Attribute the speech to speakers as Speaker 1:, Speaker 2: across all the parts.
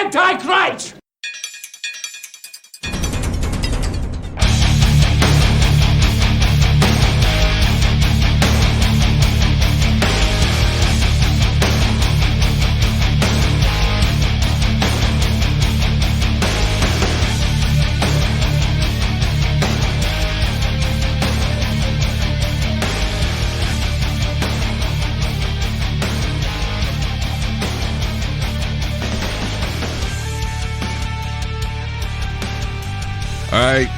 Speaker 1: Antichrist!
Speaker 2: All right,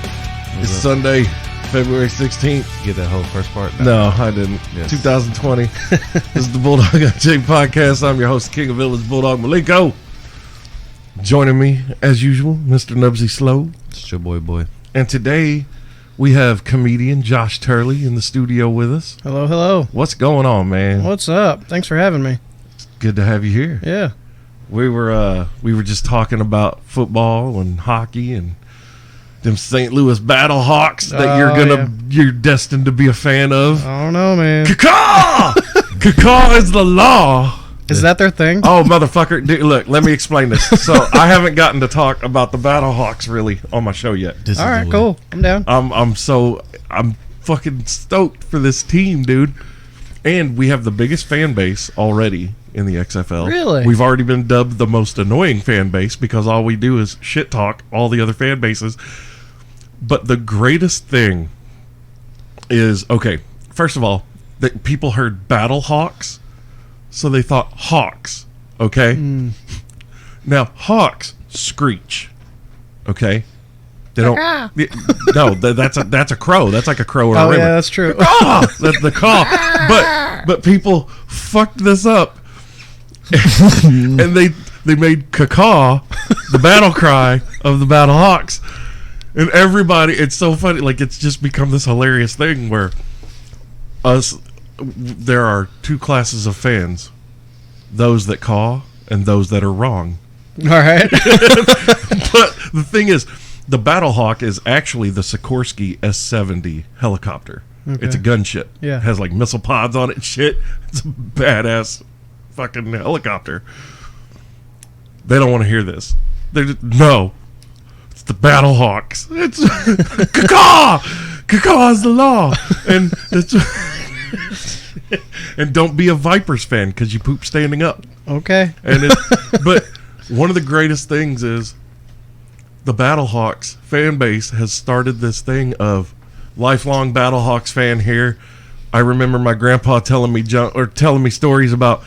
Speaker 2: it's Sunday, February 16th.
Speaker 3: Get that whole first part?
Speaker 2: No, I didn't. Yes. 2020. This is the Bulldog Unchained podcast. I'm your host, King of Village, Bulldog Malenko. Joining me, as usual, Mr. Knubsie Slow.
Speaker 3: It's your boy.
Speaker 2: And today, we have comedian Josh Turley in the studio with us.
Speaker 4: Hello, hello.
Speaker 2: What's going on, man?
Speaker 4: What's up? Thanks for having me.
Speaker 2: Good to have you here.
Speaker 4: Yeah.
Speaker 2: We were just talking about football and hockey and them St. Louis Battlehawks that you're destined to be a fan of.
Speaker 4: I don't know, man.
Speaker 2: Caw! Caw is the law.
Speaker 4: Is that their thing?
Speaker 2: Oh, motherfucker. Dude, look, let me explain this. So, I haven't gotten to talk about the Battlehawks really on my show yet.
Speaker 4: All right, cool. I'm down.
Speaker 2: I'm fucking stoked for this team, dude. And we have the biggest fan base already in the XFL.
Speaker 4: Really?
Speaker 2: We've already been dubbed the most annoying fan base because all we do is shit talk all the other fan bases. But the greatest thing is, okay, first of all, that people heard Battlehawks, so they thought hawks, okay? Now, hawks screech, okay? They don't. No, that's a crow. That's like a crow or a raven.
Speaker 4: Yeah, that's true.
Speaker 2: That's the call. But people fucked this up, and they made caw the battle cry of the Battlehawks. And everybody, it's so funny, like it's just become this hilarious thing where there are two classes of fans, those that caw and those that are wrong.
Speaker 4: All right.
Speaker 2: But the thing is, the Battlehawk is actually the Sikorsky S-70 helicopter. Okay. It's a gunship.
Speaker 4: Yeah.
Speaker 2: It has like missile pods on it and shit. It's a badass fucking helicopter. They don't want to hear this. They're just, no. The Battlehawks. It's caw is the law, and and don't be a Vipers fan because you poop standing up.
Speaker 4: Okay.
Speaker 2: But one of the greatest things is the Battlehawks fan base has started this thing of lifelong Battlehawks fan here. I remember my grandpa telling me stories about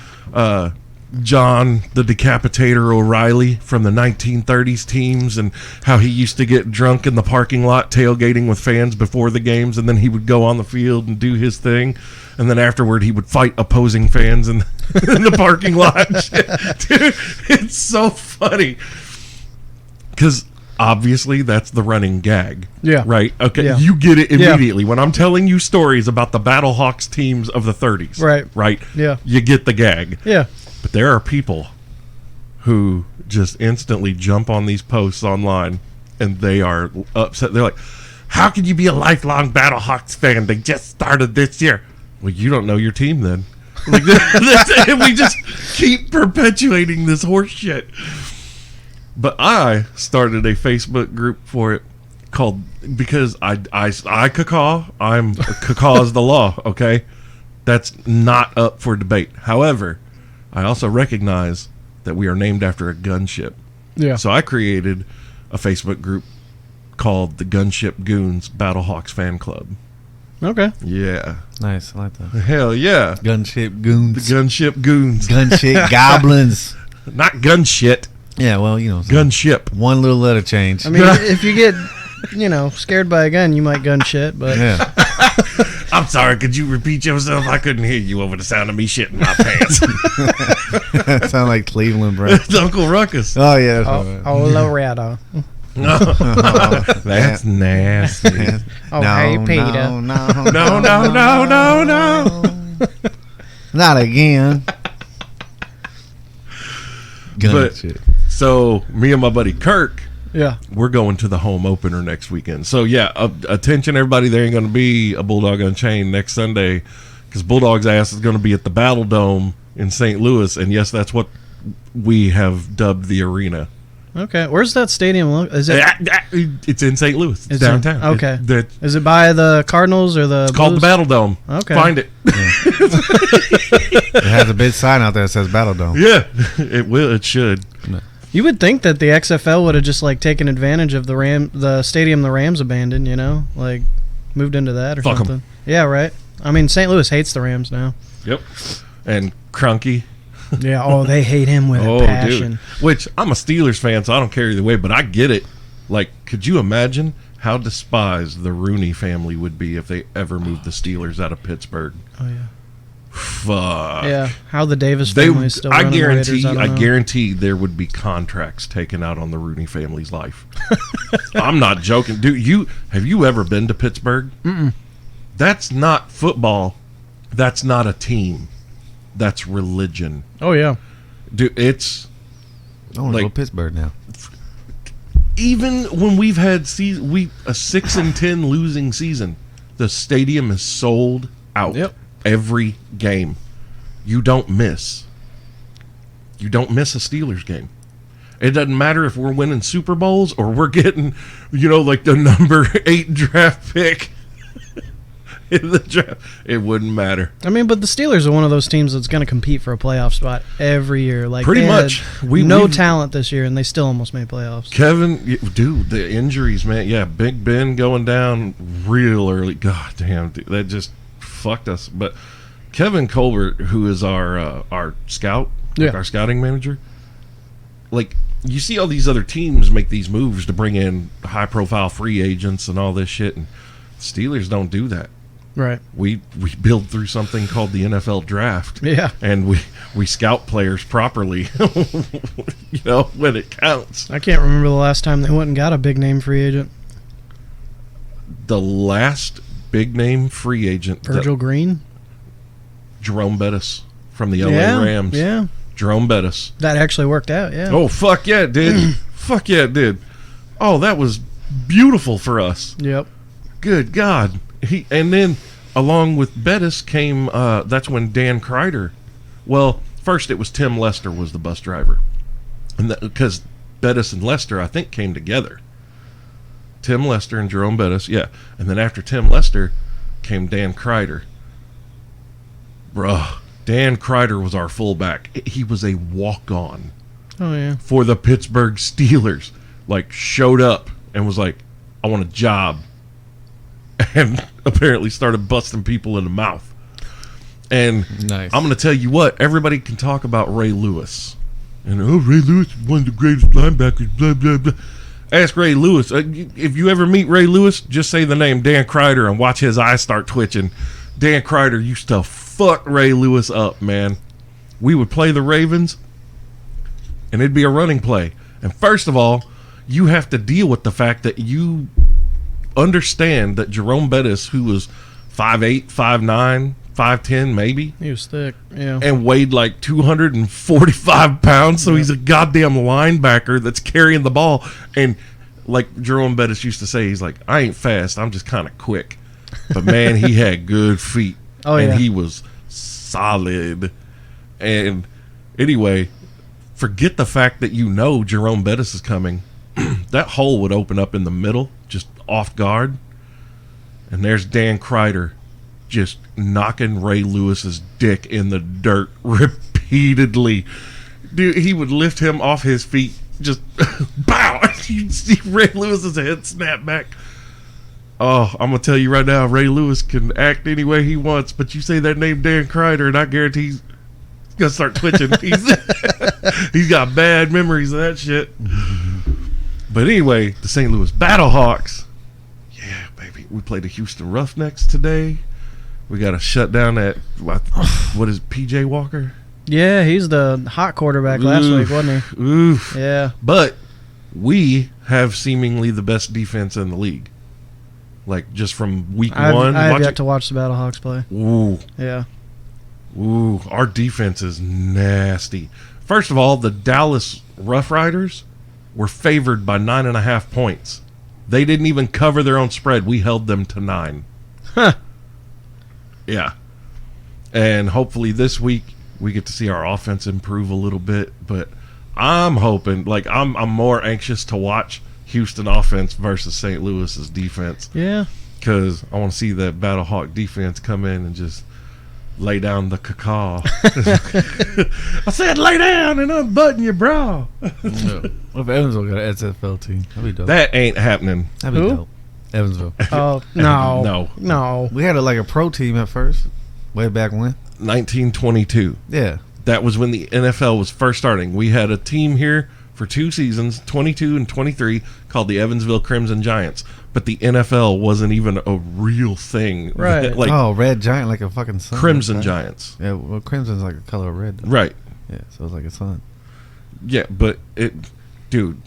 Speaker 2: John the Decapitator O'Reilly from the 1930s teams and how he used to get drunk in the parking lot tailgating with fans before the games, and then he would go on the field and do his thing, and then afterward he would fight opposing fans in the parking lot. Dude, it's so funny because obviously that's the running gag.
Speaker 4: Yeah.
Speaker 2: Right? Okay,
Speaker 4: yeah.
Speaker 2: You get it immediately. Yeah. When I'm telling you stories about the Battlehawks teams of the 30s. Right?
Speaker 4: Yeah.
Speaker 2: You get the gag.
Speaker 4: Yeah.
Speaker 2: But there are people who just instantly jump on these posts online and they are upset. They're like, how can you be a lifelong Battlehawks fan? They just started this year. Well, you don't know your team then. Like, we just keep perpetuating this horse shit. But I started a Facebook group for it called, because I caw, I'm caw is the law, okay? That's not up for debate. However, I also recognize that we are named after a gunship.
Speaker 4: Yeah.
Speaker 2: So I created a Facebook group called the Gunship Goons Battlehawks Fan Club.
Speaker 4: Okay.
Speaker 2: Yeah.
Speaker 3: Nice. I like that.
Speaker 2: Hell yeah.
Speaker 3: Gunship Goons.
Speaker 2: The Gunship Goons.
Speaker 3: Gunship Goblins.
Speaker 2: Not gunshit.
Speaker 3: Yeah, well, you know.
Speaker 2: Gunship.
Speaker 3: One little letter change.
Speaker 4: I mean, if you get, scared by a gun, you might gun shit, but...
Speaker 3: Yeah.
Speaker 2: I'm sorry, could you repeat yourself? I couldn't hear you over the sound of me shitting my pants.
Speaker 3: That sound like Cleveland, bro.
Speaker 2: It's Uncle Ruckus.
Speaker 3: Oh, yeah.
Speaker 4: Loretta.
Speaker 2: No. That's nasty.
Speaker 4: Oh, no, hey, Peter.
Speaker 2: No.
Speaker 3: Not again.
Speaker 2: But, so, me and my buddy Kirk,
Speaker 4: yeah,
Speaker 2: we're going to the home opener next weekend. So, yeah, attention, everybody. There ain't going to be a Bulldog Unchained next Sunday because Bulldog's ass is going to be at the Battle Dome in St. Louis. And, yes, that's what we have dubbed the arena.
Speaker 4: Okay. Where's that stadium? Is it?
Speaker 2: It's in St. Louis. It's
Speaker 4: Is it-
Speaker 2: downtown.
Speaker 4: okay.
Speaker 2: It's
Speaker 4: Is it by the Cardinals or the?
Speaker 2: called the
Speaker 4: Blues?
Speaker 2: Battle Dome.
Speaker 4: Okay.
Speaker 2: Find it.
Speaker 3: It has a big sign out there that says Battle Dome.
Speaker 2: Yeah, it will. It should.
Speaker 4: You would think that the XFL would have just like taken advantage of the stadium the Rams abandoned. You know, like moved into that or
Speaker 2: Fuck 'em.
Speaker 4: something. Yeah, right. I mean, St. Louis hates the Rams now.
Speaker 2: Yep. And Crunky.
Speaker 4: Yeah. Oh, they hate him with a passion.
Speaker 2: Dude. Which I'm a Steelers fan, so I don't care either way, but I get it. Like, could you imagine how despised the Rooney family would be if they ever moved the Steelers out of Pittsburgh?
Speaker 4: Oh yeah.
Speaker 2: Fuck.
Speaker 4: Yeah. How the Davis
Speaker 2: They,
Speaker 4: family is still.
Speaker 2: I
Speaker 4: running the
Speaker 2: guarantee,
Speaker 4: Raiders,
Speaker 2: I
Speaker 4: don't know.
Speaker 2: guarantee there would be contracts taken out on the Rooney family's life. I'm not joking, dude. Have you ever been to Pittsburgh?
Speaker 4: Mm-mm.
Speaker 2: That's not football. That's not a team. That's religion,
Speaker 4: Oh yeah.
Speaker 2: dude. It's
Speaker 3: I want to go
Speaker 2: Like-
Speaker 3: to Pittsburgh now.
Speaker 2: even when we've had a 6-10 losing season, the stadium is sold out.
Speaker 4: Yep.
Speaker 2: Every game. You don't miss. You don't miss a Steelers game. It doesn't matter if we're winning Super Bowls or we're getting, like the number 8 draft pick in the draft. It wouldn't matter.
Speaker 4: I mean, but the Steelers are one of those teams that's going to compete for a playoff spot every year. Like
Speaker 2: Pretty
Speaker 4: they
Speaker 2: much.
Speaker 4: had
Speaker 2: We've-
Speaker 4: talent this year, and they still almost made playoffs.
Speaker 2: Kevin, dude, the injuries, man. Yeah, Big Ben going down real early. God damn, dude, that just fucked us. But Kevin Colbert, who is our scout,
Speaker 4: Yeah.
Speaker 2: our scouting manager, like, you see all these other teams make these moves to bring in high-profile free agents and all this shit, and Steelers don't do that.
Speaker 4: Right.
Speaker 2: We build through something called the NFL draft.
Speaker 4: Yeah.
Speaker 2: And we scout players properly, when it counts.
Speaker 4: I can't remember the last time they went and got a big name free agent.
Speaker 2: The last big name free agent,
Speaker 4: Virgil Green.
Speaker 2: Jerome Bettis from the LA
Speaker 4: Yeah.
Speaker 2: Rams.
Speaker 4: Yeah.
Speaker 2: Jerome Bettis.
Speaker 4: That actually worked out. Yeah.
Speaker 2: Oh, fuck yeah, it did. Fuck yeah, it did. Oh, that was beautiful for us.
Speaker 4: Yep.
Speaker 2: Good God. And then along with Bettis came, that's when Dan Kreider, well, first it was Tim Lester was the bus driver. And because Bettis and Lester, I think, came together. Tim Lester and Jerome Bettis, yeah. And then after Tim Lester came Dan Kreider. Bruh, Dan Kreider was our fullback. He was a walk-on
Speaker 4: Oh yeah.
Speaker 2: for the Pittsburgh Steelers. Like, showed up and was like, I want a job. And apparently started busting people in the mouth. And
Speaker 3: Nice.
Speaker 2: I'm going to tell you what, everybody can talk about Ray Lewis. And, Ray Lewis is one of the greatest linebackers, blah, blah, blah. Ask Ray Lewis. If you ever meet Ray Lewis, just say the name Dan Kreider and watch his eyes start twitching. Dan Kreider used to fuck Ray Lewis up, man. We would play the Ravens, and it'd be a running play. And first of all, you have to deal with the fact that you understand that Jerome Bettis, who was 5'8", 5'9", 5'10", maybe,
Speaker 4: He was thick. Yeah.
Speaker 2: and weighed like 245 pounds, so he's a goddamn linebacker that's carrying the ball. And like Jerome Bettis used to say, he's like, I ain't fast, I'm just kind of quick. But man, he had good feet.
Speaker 4: Oh,
Speaker 2: and
Speaker 4: yeah.
Speaker 2: he was solid. And anyway, forget the fact that Jerome Bettis is coming. That hole would open up in the middle, just off guard. And there's Dan Kreider just knocking Ray Lewis's dick in the dirt repeatedly. Dude, he would lift him off his feet, just bow. You'd see Ray Lewis's head snap back. Oh, I'm going to tell you right now, Ray Lewis can act any way he wants, but you say that name Dan Kreider, and I guarantee he's going to start twitching. He's got bad memories of that shit. But anyway, the St. Louis Battlehawks. Yeah, baby. We played the Houston Roughnecks today. We got to shut down that, what is it, PJ Walker?
Speaker 4: Yeah, he's the hot quarterback last week, wasn't he?
Speaker 2: Oof.
Speaker 4: Yeah.
Speaker 2: But we have seemingly the best defense in the league. Like, just from week one.
Speaker 4: I have
Speaker 2: watch
Speaker 4: yet
Speaker 2: it.
Speaker 4: to watch the Battlehawks play.
Speaker 2: Ooh.
Speaker 4: Yeah.
Speaker 2: Ooh, our defense is nasty. First of all, the Dallas Rough Riders were favored by 9.5 points. They didn't even cover their own spread. We held them to 9.
Speaker 4: Huh.
Speaker 2: Yeah. And hopefully this week we get to see our offense improve a little bit. But I'm hoping, like, I'm more anxious to watch Houston offense versus St. Louis's defense.
Speaker 4: Yeah.
Speaker 2: Because I want to see that Battlehawk defense come in and just lay down the cacao. I said lay down and unbutton your bra.
Speaker 3: What if Evansville got an XFL team? That'd be dope.
Speaker 2: That ain't happening.
Speaker 3: That'd be
Speaker 4: Who?
Speaker 3: dope. Evansville.
Speaker 4: Oh, no.
Speaker 2: No.
Speaker 4: No.
Speaker 3: We had a pro team at first, way back when.
Speaker 2: 1922.
Speaker 3: Yeah.
Speaker 2: That was when the NFL was first starting. We had a team here for 2 seasons, 22 and 23, called the Evansville Crimson Giants. But the NFL wasn't even a real thing.
Speaker 4: Right.
Speaker 2: Like
Speaker 3: red giant, like a fucking sun.
Speaker 2: Crimson
Speaker 3: right?
Speaker 2: Giants.
Speaker 3: Yeah, well, crimson's like a color of red. Though.
Speaker 2: Right.
Speaker 3: Yeah, so it's like a sun.
Speaker 2: Yeah, but dude,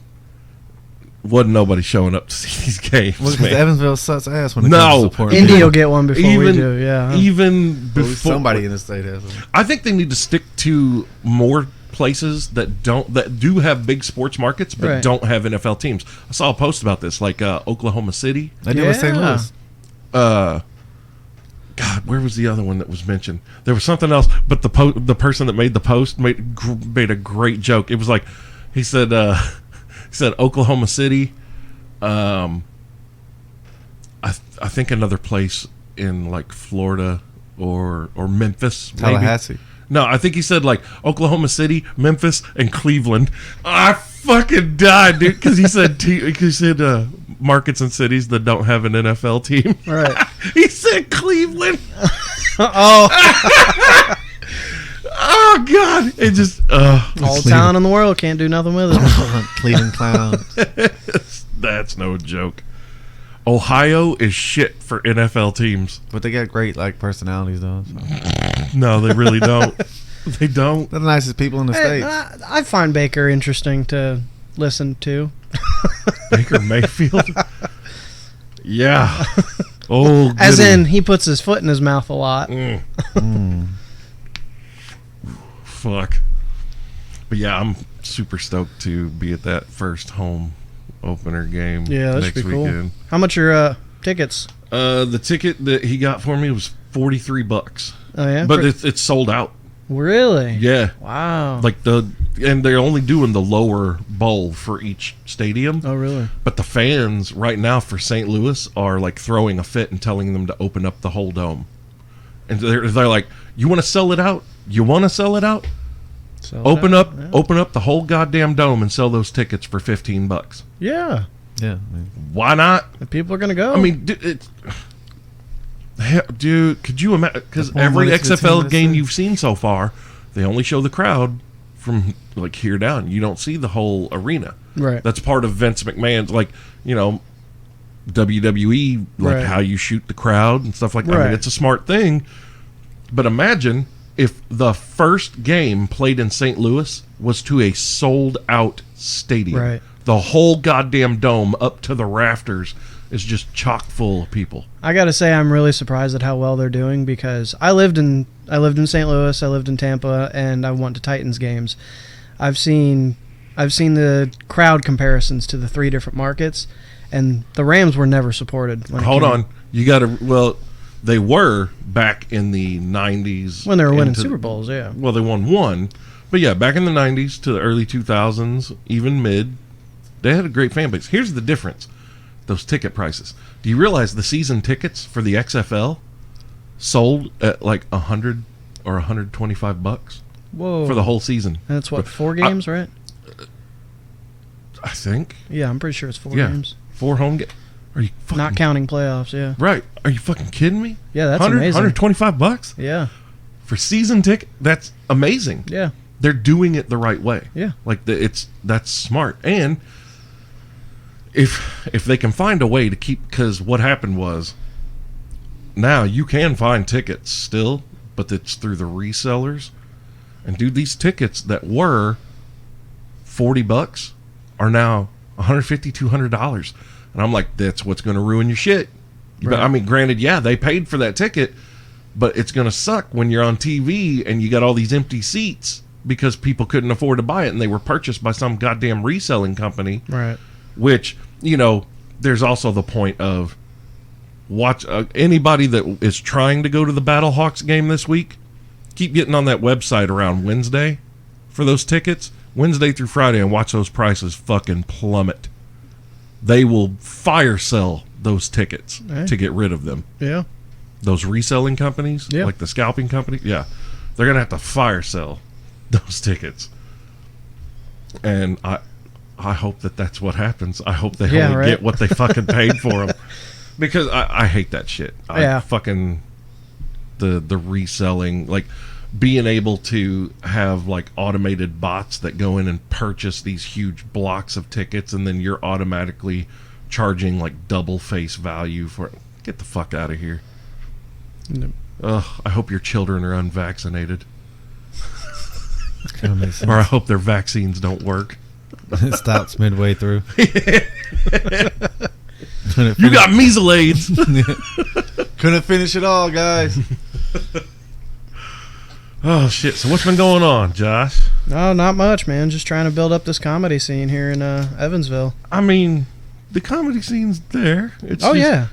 Speaker 2: wasn't nobody showing up to see these games,
Speaker 3: Well, because
Speaker 2: man.
Speaker 3: Evansville sucks ass when it
Speaker 2: No.
Speaker 3: comes to supporting.
Speaker 4: Indy
Speaker 3: people.
Speaker 4: will get one before we do, yeah.
Speaker 2: Even
Speaker 3: At least
Speaker 2: before
Speaker 3: somebody in the state has them.
Speaker 2: I think they need to stick to more places that do have big sports markets but
Speaker 4: Right.
Speaker 2: don't have NFL teams. I saw a post about this, like Oklahoma City.
Speaker 3: They do with St.
Speaker 4: Yeah.
Speaker 3: Louis.
Speaker 2: God, where was the other one that was mentioned? There was something else, but the person that made the post made a great joke. It was like he said Oklahoma City, I think another place in like Florida or Memphis, maybe.
Speaker 3: Tallahassee.
Speaker 2: No, I think he said like Oklahoma City, Memphis, and Cleveland. I fucking died, dude, because he said markets and cities that don't have an NFL team.
Speaker 4: Right.
Speaker 2: He said Cleveland.
Speaker 4: Oh,
Speaker 2: Oh God! It just
Speaker 4: all town in the world can't do nothing with it.
Speaker 3: Cleveland Clowns.
Speaker 2: that's no joke. Ohio is shit for NFL teams.
Speaker 3: But they got great personalities though. So.
Speaker 2: No, they really don't. They don't.
Speaker 3: They're the nicest people in the
Speaker 4: Hey,
Speaker 3: states.
Speaker 4: I find Baker interesting to listen to.
Speaker 2: Baker Mayfield. Yeah. Oh,
Speaker 4: As
Speaker 2: goody.
Speaker 4: in, he puts his foot in his mouth a lot.
Speaker 2: Fuck. But yeah, I'm super stoked to be at that first home opener game.
Speaker 4: Yeah, that
Speaker 2: next
Speaker 4: should be cool.
Speaker 2: weekend.
Speaker 4: How much are tickets?
Speaker 2: The ticket that he got for me was $43,
Speaker 4: Oh, yeah?
Speaker 2: but it's sold out.
Speaker 4: Really?
Speaker 2: Yeah,
Speaker 4: Wow.
Speaker 2: like and they're only doing the lower bowl for each stadium.
Speaker 4: Oh, really?
Speaker 2: But the fans right now for St. Louis are like throwing a fit and telling them to open up the whole dome. And they're like, "You want to sell it out? You want to sell it out? Open up the whole goddamn dome and sell those tickets for $15."
Speaker 4: Yeah.
Speaker 3: Yeah.
Speaker 2: Why not?
Speaker 4: And people are going to go.
Speaker 2: I mean, dude, could you imagine? Because
Speaker 3: That's more
Speaker 2: every
Speaker 3: money for the team
Speaker 2: XFL
Speaker 3: that's
Speaker 2: game
Speaker 3: there.
Speaker 2: you've seen so far, they only show the crowd from like here down. You don't see the whole arena.
Speaker 4: right.
Speaker 2: That's part of Vince McMahon's, like, WWE, like
Speaker 4: Right.
Speaker 2: how you shoot the crowd and stuff like that. I
Speaker 4: Right.
Speaker 2: mean, it's a smart thing. But imagine if the first game played in St. Louis was to a sold-out stadium.
Speaker 4: Right.
Speaker 2: The whole goddamn dome up to the rafters is just chock full of people.
Speaker 4: I got to say, I'm really surprised at how well they're doing because I lived in St. Louis, I lived in Tampa, and I went to Titans games. I've seen the crowd comparisons to the 3 different markets, and the Rams were never supported.
Speaker 2: Hold on. You got to, well, they were back in the 90s.
Speaker 4: When they were winning
Speaker 2: into-
Speaker 4: Super Bowls, yeah.
Speaker 2: Well, they won one. But yeah, back in the 90s to the early 2000s, even mid, they had a great fan base. Here's the difference. Those ticket prices. Do you realize the season tickets for the XFL sold at like $100 or $125
Speaker 4: Whoa.
Speaker 2: for the whole season?
Speaker 4: And it's what, 4 games, right?
Speaker 2: I think.
Speaker 4: Yeah, I'm pretty sure it's 4
Speaker 2: Yeah.
Speaker 4: games.
Speaker 2: 4 home games. Are you fucking
Speaker 4: Not counting playoffs, yeah.
Speaker 2: right? Are you fucking kidding me?
Speaker 4: Yeah, that's amazing.
Speaker 2: $125
Speaker 4: Yeah,
Speaker 2: for season ticket? That's amazing.
Speaker 4: yeah,
Speaker 2: They're doing it the right way.
Speaker 4: yeah.
Speaker 2: Like that's smart. And if they can find a way to keep, because what happened was, now you can find tickets still, but it's through the resellers. And dude, these tickets that were $40 are now $150, $200. And I'm like, that's what's going to ruin your shit. But
Speaker 4: Right.
Speaker 2: I mean, granted, yeah, they paid for that ticket, but it's going to suck when you're on TV and you got all these empty seats because people couldn't afford to buy it and they were purchased by some goddamn reselling company.
Speaker 4: Right.
Speaker 2: Which, there's also the point of watch anybody that is trying to go to the Battlehawks game this week, keep getting on that website around Wednesday for those tickets. Wednesday through Friday and watch those prices fucking plummet. They will fire sell those tickets to get rid of them.
Speaker 4: Yeah.
Speaker 2: Those reselling companies,
Speaker 4: Yeah.
Speaker 2: like the scalping company, they're going to have to fire sell those tickets. And I hope that's what happens. I hope they only get what they fucking paid for them. Because I hate that shit. Fucking the reselling, like being able to have like automated bots that go in and purchase these huge blocks of tickets, and then you're automatically charging like double face value for it. Get the fuck out of here.
Speaker 4: Nope.
Speaker 2: I hope your children are unvaccinated.
Speaker 3: Or
Speaker 2: Or I hope their vaccines don't work.
Speaker 3: it stops midway through.
Speaker 2: You got measles AIDS.
Speaker 3: Couldn't finish it all, guys.
Speaker 2: Oh shit! So what's been going on, Josh?
Speaker 4: No, not much, man. Just trying to build up this comedy scene here in Evansville.
Speaker 2: I mean, the comedy scene's there. It's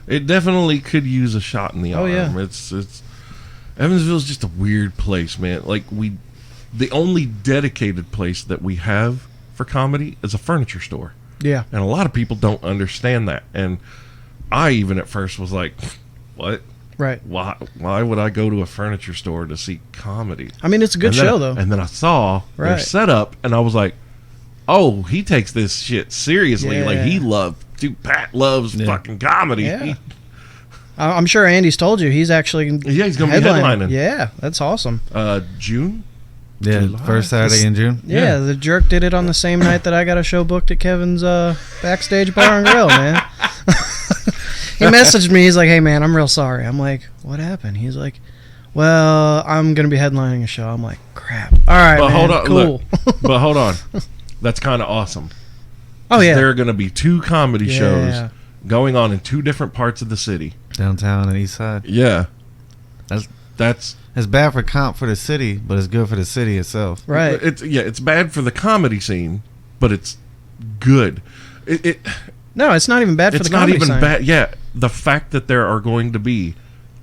Speaker 2: it definitely could use a shot in the arm.
Speaker 4: Yeah.
Speaker 2: It's Evansville's just a weird place, man. Like the only dedicated place that we have for comedy is a furniture store.
Speaker 4: Yeah.
Speaker 2: And a lot of people don't understand that. And I even at first was like, what?
Speaker 4: Right.
Speaker 2: Why would I go to a furniture store to see comedy?
Speaker 4: I mean, it's a good show, though.
Speaker 2: And then I saw their setup, and I was like, oh, he takes this shit seriously.
Speaker 4: Yeah.
Speaker 2: Like, Pat loves fucking comedy.
Speaker 4: Yeah. I'm sure Andy's told you he's actually
Speaker 2: he's going to be headlining.
Speaker 4: Yeah, that's awesome.
Speaker 2: June?
Speaker 3: Yeah,
Speaker 2: July.
Speaker 3: first Saturday in June.
Speaker 4: Yeah, the jerk did it on the same night that I got a show booked at Kevin's backstage bar and grill, man. He messaged me. He's like, hey, man, I'm real sorry. I'm like, what happened? He's like, well, I'm going to be headlining a show. I'm like, crap. All right,
Speaker 2: But
Speaker 4: man,
Speaker 2: hold on,
Speaker 4: cool.
Speaker 2: But hold on. That's kind of awesome.
Speaker 4: Oh, yeah.
Speaker 2: There are going to be 2 comedy shows going on in 2 different parts of the city.
Speaker 3: Downtown and east side.
Speaker 2: Yeah.
Speaker 3: That's it's bad for comp for the city, but it's good for the city itself.
Speaker 4: Right.
Speaker 2: It's bad for the comedy scene, but it's good.
Speaker 4: No, it's not even bad for the comedy
Speaker 2: It's not even
Speaker 4: scene.
Speaker 2: bad. Yeah, the fact that there are going to be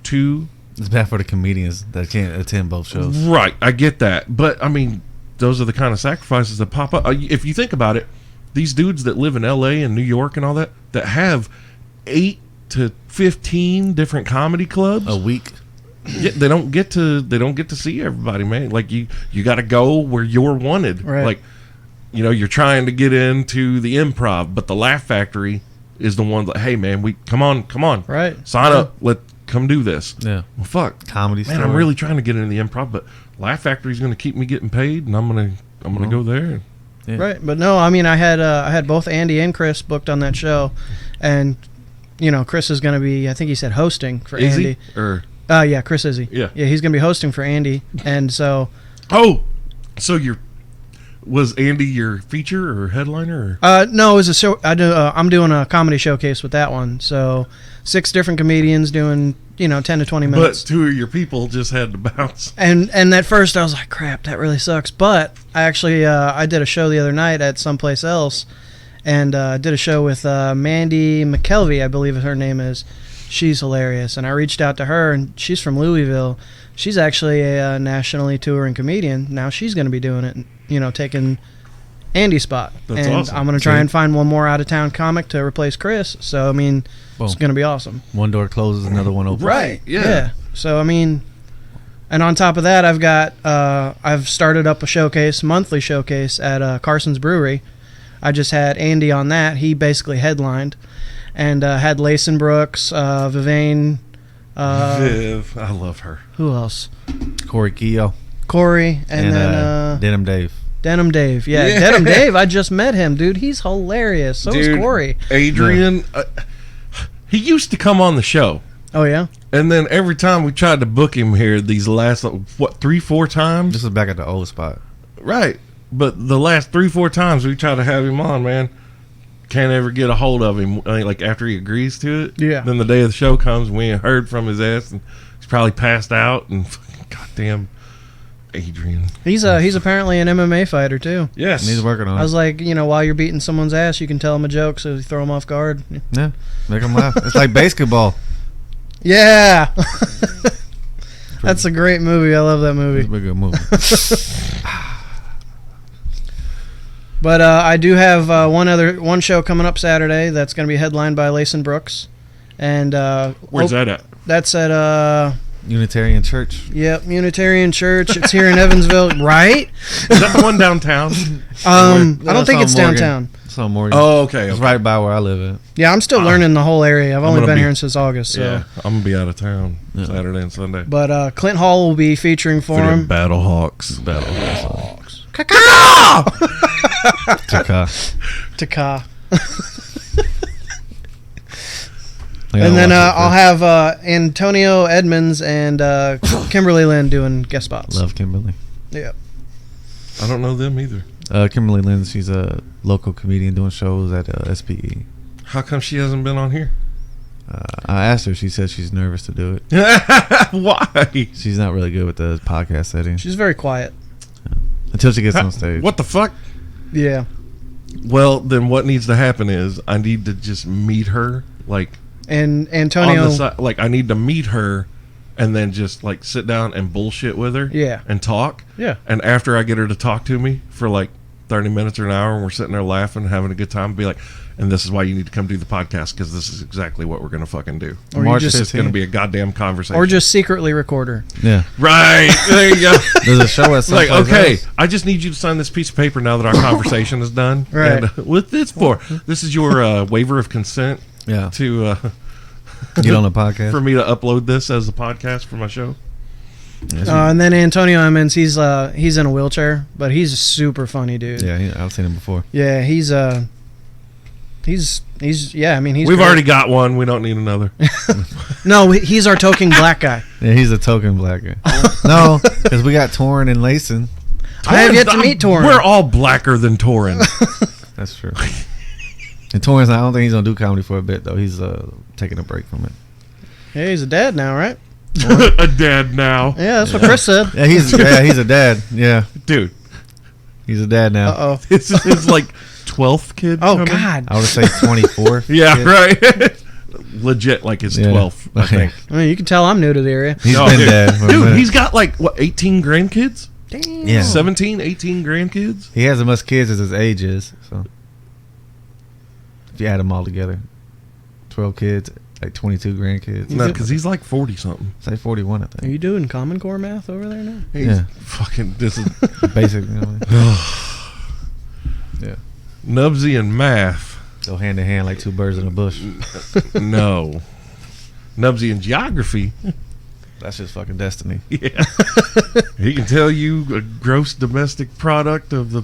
Speaker 2: 2.
Speaker 3: It's bad for the comedians that can't attend both shows.
Speaker 2: Right, I get that. But, I mean, those are the kind of sacrifices that pop up. If you think about it, these dudes that live in L.A. and New York and all that have 8 to 15 different comedy clubs
Speaker 3: A week.
Speaker 2: Yeah, they don't get to see everybody, man. Like you got to go where you're wanted.
Speaker 4: Right.
Speaker 2: Like, you're trying to get into the Improv, but the Laugh Factory is the one that, hey, man, come on,
Speaker 4: Right.
Speaker 2: sign up, come do this.
Speaker 3: Yeah.
Speaker 2: Well, fuck,
Speaker 3: Comedy
Speaker 2: man,
Speaker 3: store.
Speaker 2: I'm really trying to get into the Improv, but Laugh Factory's going to keep me getting paid, and I'm gonna go there.
Speaker 3: Yeah.
Speaker 4: Right, but no, I mean, I had both Andy and Chris booked on that show, and Chris is going to be, I think he said, hosting for
Speaker 2: Is
Speaker 4: Andy.
Speaker 2: he? Or
Speaker 4: Yeah, Chris Izzy.
Speaker 2: Yeah.
Speaker 4: he's going to be hosting for Andy, and so.
Speaker 2: So was Andy your feature or headliner? Or?
Speaker 4: No, it was a show. I'm doing a comedy showcase with that one. So 6 different comedians doing 10 to 20 minutes.
Speaker 2: But 2 of your people just had to bounce.
Speaker 4: And at first I was like, crap, that really sucks. But I actually I did a show the other night at someplace else, and did a show with Mandy McKelvey, I believe her name is. She's hilarious, and I reached out to her, and she's from Louisville. She's actually a nationally touring comedian. Now she's going to be doing it, taking Andy's spot.
Speaker 2: That's
Speaker 4: and
Speaker 2: awesome.
Speaker 4: I'm going to try and find one more out-of-town comic to replace Chris. So, I mean, it's going to be awesome.
Speaker 3: One door closes, another one opens.
Speaker 2: Right, yeah.
Speaker 4: So, I mean, and on top of that, I've started up a monthly showcase at Carson's Brewery. I just had Andy on that. He basically headlined. And had Layson Brooks, Viviane.
Speaker 2: Viv, I love her.
Speaker 4: Who else?
Speaker 3: Corey Keogh.
Speaker 4: Corey, and then
Speaker 3: Denim Dave.
Speaker 4: Denim Dave. Yeah, Denim Dave. I just met him, dude. He's hilarious. So is Corey.
Speaker 2: Adrian, he used to come on the show.
Speaker 4: Oh, yeah?
Speaker 2: And then every time we tried to book him here, these last, 3-4 times?
Speaker 3: This was back at the old spot.
Speaker 2: Right. But the last 3-4 times we tried to have him on, man, can't ever get a hold of him. Like after he agrees to it.
Speaker 4: Yeah.
Speaker 2: Then the day of the show comes, we ain't heard from his ass, and he's probably passed out. And goddamn, Adrian.
Speaker 4: He's apparently an MMA fighter, too.
Speaker 2: Yes.
Speaker 3: And he's working on it.
Speaker 4: I was like, while you're beating someone's ass, you can tell him a joke so you throw him off guard.
Speaker 3: Yeah, make him laugh. It's like basketball.
Speaker 4: Yeah. That's a great movie. I love that movie.
Speaker 3: It's a good movie.
Speaker 4: But I do have one show coming up Saturday that's going to be headlined by Layson Brooks. And
Speaker 2: where's that at?
Speaker 4: That's at
Speaker 3: Unitarian Church.
Speaker 4: Yep, Unitarian Church. It's here in Evansville, right?
Speaker 2: Is that the one downtown?
Speaker 4: I don't think it's downtown.
Speaker 3: It's on Morgan.
Speaker 2: Oh, okay.
Speaker 3: It's right by where I live at.
Speaker 4: Yeah, I'm still learning the whole area. I've only been here since August. So.
Speaker 2: Yeah, I'm going to be out of town Saturday and Sunday.
Speaker 4: But Clint Hall will be featuring for him.
Speaker 2: Battlehawks.
Speaker 4: Taka. And then I'll have Antonio Edmonds and Kimberly Lynn doing guest spots.
Speaker 3: Love Kimberly.
Speaker 4: Yeah.
Speaker 2: I don't know them either.
Speaker 3: Kimberly Lynn, she's a local comedian doing shows at SPE.
Speaker 2: How come she hasn't been on here?
Speaker 3: I asked her. She said she's nervous to do it.
Speaker 2: Why?
Speaker 3: She's not really good with the podcast setting.
Speaker 4: She's very quiet.
Speaker 3: Until she gets on stage.
Speaker 2: What the fuck?
Speaker 4: Yeah.
Speaker 2: Well, then what needs to happen is I need to just meet her, like...
Speaker 4: And Antonio,
Speaker 2: on the side, like I need to meet her, and then just like sit down and bullshit with her, and talk, And after I get her to talk to me for like 30 minutes or an hour, and we're sitting there laughing, having a good time, be like, and this is why you need to come do the podcast because this is exactly what we're gonna fucking do.
Speaker 4: Or
Speaker 2: it's just gonna be a goddamn conversation,
Speaker 4: or just secretly record her.
Speaker 3: Yeah,
Speaker 2: right. There you go.
Speaker 3: There's a show at
Speaker 2: like, okay, I just need you to sign this piece of paper now that our conversation is done.
Speaker 4: Right.
Speaker 2: And, what's this for? This is your waiver of consent.
Speaker 3: Yeah.
Speaker 2: To
Speaker 3: get on the podcast
Speaker 2: for me to upload this as a podcast for my show.
Speaker 4: And then Antonio Emmons, he's in a wheelchair, but he's a super funny dude.
Speaker 3: Yeah, I've seen him before.
Speaker 4: Yeah, he's yeah. I mean, he's.
Speaker 2: We've already got one. We don't need another.
Speaker 4: No, he's our token black guy.
Speaker 3: Yeah, he's a token black guy. No, because we got Torrin and Layson.
Speaker 4: I have yet to meet Torrin.
Speaker 2: We're all blacker than Torrin.
Speaker 3: That's true. And Torrance, I don't think he's gonna do comedy for a bit though. He's taking a break from it.
Speaker 4: Yeah, he's a dad now, right?
Speaker 2: A dad now.
Speaker 4: Yeah, that's what Chris said.
Speaker 3: Yeah, he's a dad. Yeah,
Speaker 2: dude,
Speaker 3: he's a dad now.
Speaker 4: Uh-oh.
Speaker 2: This is his like 12th kid.
Speaker 4: Oh
Speaker 2: coming.
Speaker 4: God,
Speaker 3: I would say 24th.
Speaker 2: Yeah,
Speaker 3: kid.
Speaker 2: Right. Legit, like his 12th. I think.
Speaker 4: I mean, you can tell I'm new to the area.
Speaker 3: He's been dad. For a
Speaker 2: dude,
Speaker 3: minute.
Speaker 2: he's got like what 18 grandkids.
Speaker 4: Damn.
Speaker 3: Yeah,
Speaker 2: 17, 18 grandkids.
Speaker 3: He has as much kids as his age is. So if you add them all together, 12 kids, like 22 grandkids.
Speaker 2: No, because he's like 40 something.
Speaker 3: Say 41, I
Speaker 4: Are
Speaker 3: think.
Speaker 4: you doing Common Core math over there now?
Speaker 3: Yeah.
Speaker 2: Fucking. This is
Speaker 3: Basic. You know, yeah.
Speaker 2: Knubsie and math.
Speaker 3: Go hand in hand like two birds in a bush.
Speaker 2: No. Knubsie and geography.
Speaker 3: That's just fucking destiny.
Speaker 2: Yeah. He can tell you a gross domestic product of the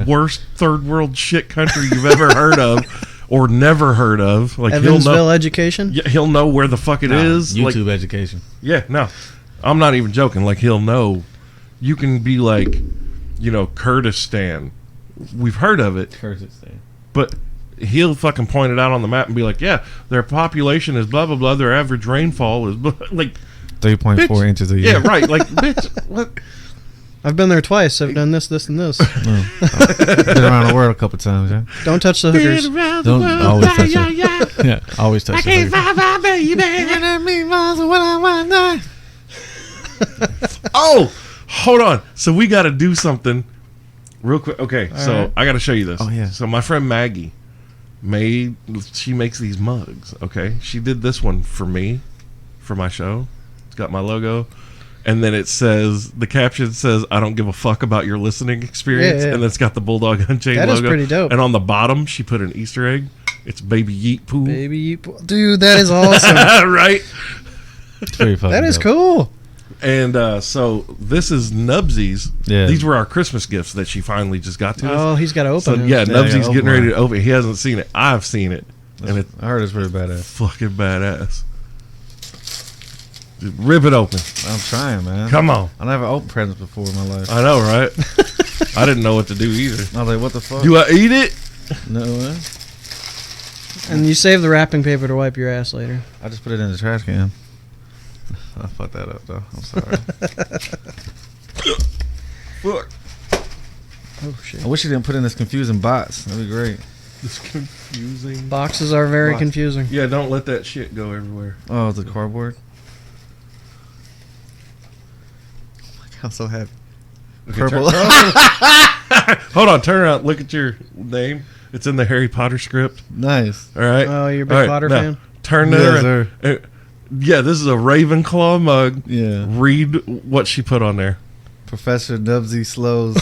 Speaker 2: worst third world shit country you've ever heard of or never heard of. Like
Speaker 4: Evansville
Speaker 2: he'll know,
Speaker 4: education?
Speaker 2: Yeah, he'll know where the fuck it is.
Speaker 3: YouTube
Speaker 2: like,
Speaker 3: education.
Speaker 2: Yeah, no. I'm not even joking. Like he'll know. You can be like, Kurdistan. We've heard of it.
Speaker 3: Kurdistan.
Speaker 2: But he'll fucking point it out on the map and be like, yeah, their population is blah, blah, blah. Their average rainfall is blah, like
Speaker 3: 3.4 inches a year.
Speaker 2: Yeah, right. Like, bitch, what?
Speaker 4: I've been there twice. I've done this, and this.
Speaker 3: I've been around the world a couple times, yeah.
Speaker 4: Don't touch the hookers.
Speaker 3: Don't always touch it. Yeah, always touch the hookers.
Speaker 2: Oh, hold on. So we got to do something real quick. Okay, so
Speaker 4: right.
Speaker 2: I got to show you this.
Speaker 3: Oh, yeah.
Speaker 2: So my friend Maggie she makes these mugs, okay? She did this one for me, for my show. It's got my logo. And then it says, the caption says, I don't give a fuck about your listening experience.
Speaker 4: Yeah.
Speaker 2: And then it's got the Bulldog Unchained logo.
Speaker 4: That is pretty dope.
Speaker 2: And on the bottom, she put an Easter egg. It's Baby Yeet Poo.
Speaker 4: Baby Yeet. Dude, that is awesome.
Speaker 2: Right?
Speaker 3: It's pretty fucking
Speaker 4: That is
Speaker 3: dope.
Speaker 4: cool.
Speaker 2: And so this is Nubsie's.
Speaker 3: Yeah.
Speaker 2: These were our Christmas gifts that she finally just got to us.
Speaker 4: Oh, he's got to open
Speaker 2: So
Speaker 4: it.
Speaker 2: yeah,
Speaker 3: Yeah,
Speaker 2: Nubsie's
Speaker 3: yeah,
Speaker 2: getting
Speaker 3: open
Speaker 2: ready
Speaker 3: it.
Speaker 2: to open it. He hasn't seen it. I've seen it. And it's
Speaker 3: I heard it's pretty badass.
Speaker 2: fucking badass. Just rip it open.
Speaker 3: I'm trying, man.
Speaker 2: Come on.
Speaker 3: I never opened presents before in my life.
Speaker 2: I know, right? I didn't know what to do either.
Speaker 3: I was like, what the fuck?
Speaker 2: Do I eat it?
Speaker 3: No, man.
Speaker 4: And you save the wrapping paper to wipe your ass later.
Speaker 3: I just put it in the trash can. I fucked that up, though. I'm sorry.
Speaker 2: Fuck.
Speaker 4: Oh, shit.
Speaker 3: I wish you didn't put in this confusing box. That'd be great.
Speaker 2: It's confusing.
Speaker 4: Boxes are very
Speaker 2: Box.
Speaker 4: confusing.
Speaker 2: Yeah, don't let that shit go everywhere.
Speaker 3: Oh, it's a cardboard? Oh my God, I'm so happy.
Speaker 2: Okay,
Speaker 3: Purple.
Speaker 2: turn- Hold on, turn around. Look at your name. It's in the Harry Potter script.
Speaker 3: Nice.
Speaker 2: All right.
Speaker 4: Oh, you're a big
Speaker 2: All right,
Speaker 4: Potter
Speaker 2: now,
Speaker 4: fan?
Speaker 2: Turn
Speaker 3: Yes,
Speaker 2: there.
Speaker 3: sir.
Speaker 2: Yeah, this is a Ravenclaw mug.
Speaker 3: Yeah.
Speaker 2: Read what she put on there.
Speaker 3: Professor Knubsie Slows.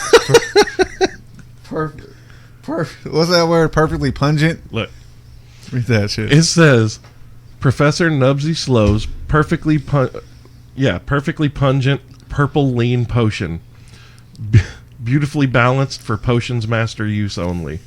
Speaker 3: Perfect. What's that word? Perfectly pungent?
Speaker 2: Look,
Speaker 3: Read that shit.
Speaker 2: it says Professor Knubsie Slow's perfectly pungent purple lean potion. Beautifully balanced for potions master use only.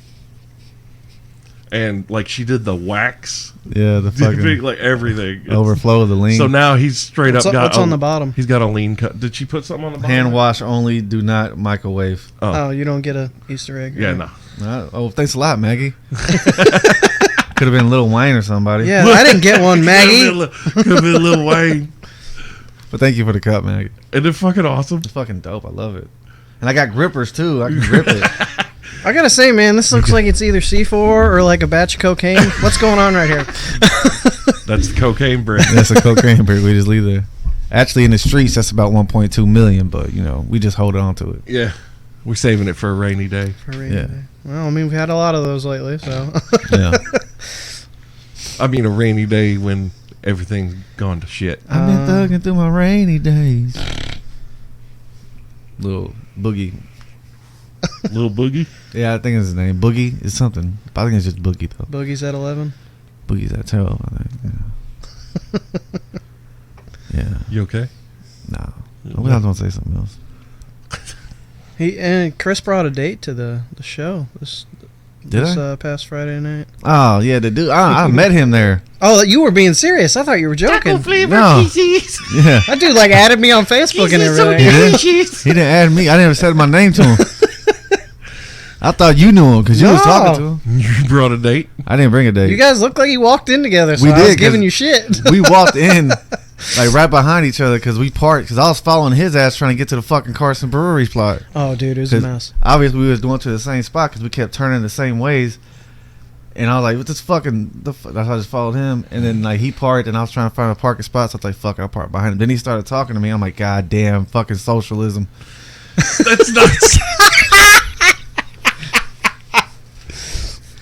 Speaker 2: And like she did the wax,
Speaker 3: Yeah, the fucking
Speaker 2: like everything.
Speaker 3: overflow of the lean.
Speaker 2: So now he's straight
Speaker 4: What's,
Speaker 2: up got
Speaker 4: what's on the bottom?
Speaker 2: He's got a lean cut. Did she put something on the bottom?
Speaker 3: Hand wash only, do not microwave.
Speaker 4: Oh, you don't get a Easter egg?
Speaker 2: Yeah,
Speaker 4: right?
Speaker 2: no.
Speaker 3: Oh, thanks a lot, Maggie. Could have been Lil Wayne or somebody.
Speaker 4: Yeah, I didn't get one, Maggie.
Speaker 2: Could have been a little Wayne.
Speaker 3: But thank you for the cup, Maggie.
Speaker 2: Isn't it fucking awesome?
Speaker 3: It's fucking dope. I love it. And I got grippers too. I can grip it.
Speaker 4: I gotta say, man, this looks like it's either C4 or like a batch of cocaine. What's going on right here?
Speaker 2: That's the cocaine brick.
Speaker 3: That's a cocaine brick we just leave there. Actually, in the streets, that's about 1.2 million. But you know, we just hold on to it.
Speaker 2: Yeah. We're saving it for a rainy day.
Speaker 4: For a rainy
Speaker 3: Yeah.
Speaker 4: day. Well, I mean, we've had a lot of those lately, so.
Speaker 3: Yeah.
Speaker 2: I mean, a rainy day when everything's gone to shit.
Speaker 3: I've been thugging through my rainy days. Little Boogie.
Speaker 2: Little Boogie?
Speaker 3: Yeah, I think it's his name. Boogie is something. I think it's just Boogie though.
Speaker 4: Boogie's at 11.
Speaker 3: Boogie's at 12, I think. Yeah. Yeah.
Speaker 2: You okay?
Speaker 3: No. I was going to say something else.
Speaker 4: And Chris brought a date to the show this past Friday night.
Speaker 3: Oh, yeah, the dude. I met him there.
Speaker 4: Oh, you were being serious. I thought you were joking.
Speaker 3: No. Yeah.
Speaker 4: That dude like added me on Facebook and everything.
Speaker 3: He didn't add me. I never said my name to him. I thought you knew him because you was talking to him.
Speaker 2: You brought a date?
Speaker 3: I didn't bring a date.
Speaker 4: You guys look like you walked in together, so
Speaker 3: We
Speaker 4: I was
Speaker 3: did,
Speaker 4: giving
Speaker 3: 'cause
Speaker 4: you shit.
Speaker 3: We walked in like right behind each other because we parked. Because I was following his ass trying to get to the fucking Carson Brewery spot.
Speaker 4: Oh, dude, it was a
Speaker 3: 'Cause
Speaker 4: mess.
Speaker 3: obviously we was going to the same spot because we kept turning the same ways. And I was like, "What this fucking?" That's how I just followed him. And then like he parked, and I was trying to find a parking spot. So I was like, "Fuck, I'll park behind him." Then he started talking to me. I'm like, "God damn, fucking socialism."
Speaker 2: That's nuts.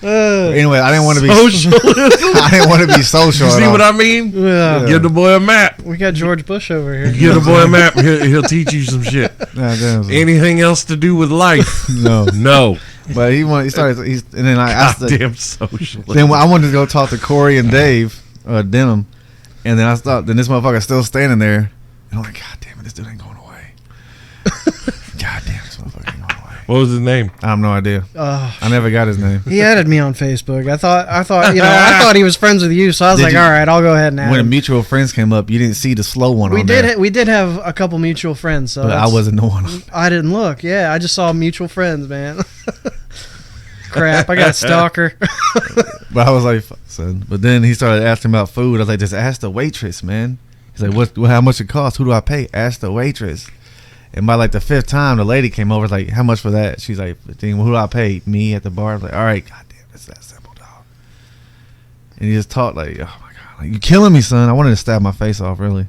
Speaker 3: Anyway, I didn't want to be.
Speaker 2: Socialism.
Speaker 3: I didn't want to be social.
Speaker 2: You
Speaker 3: at
Speaker 2: see
Speaker 3: all.
Speaker 2: what I mean?
Speaker 4: Yeah.
Speaker 2: Give the boy a map.
Speaker 4: We got George Bush over here.
Speaker 2: Give the boy a map. He'll teach you some shit.
Speaker 3: God damn.
Speaker 2: Anything else to do with life?
Speaker 3: No,
Speaker 2: No.
Speaker 3: but he started. And then I asked.
Speaker 2: Goddamn socialism.
Speaker 3: Then I wanted to go talk to Corey and Dave Denham, and then I stopped. Then this motherfucker's still standing there, and I'm like, God damn it, this dude ain't going away. God damn, this motherfucker ain't going away.
Speaker 2: What was his name?
Speaker 3: I have no idea. I never got his name.
Speaker 4: He added me on Facebook. I thought I thought he was friends with you, so I was
Speaker 3: Did
Speaker 4: like,
Speaker 3: you-
Speaker 4: all right, I'll go ahead and add
Speaker 3: When
Speaker 4: him.
Speaker 3: mutual friends came up, you didn't see the slow one
Speaker 4: We
Speaker 3: on
Speaker 4: did
Speaker 3: there.
Speaker 4: we did have a couple mutual friends, so
Speaker 3: But I
Speaker 4: that's-
Speaker 3: wasn't the one.
Speaker 4: I didn't look. Yeah, I just saw mutual friends, man. Crap, I got a stalker.
Speaker 3: But I was like, fuck, son. But then he started asking about food. I was like, just ask the waitress, man. He's like, how much it costs? Who do I pay? Ask the waitress. And by like the fifth time, the lady came over, like, how much for that? She's like, 15. Well, who do I pay? Me at the bar. I was like, all right, goddamn, it's that simple, dog. And he just talked like, oh my god, like, you killing me, son. I wanted to stab my face off, really.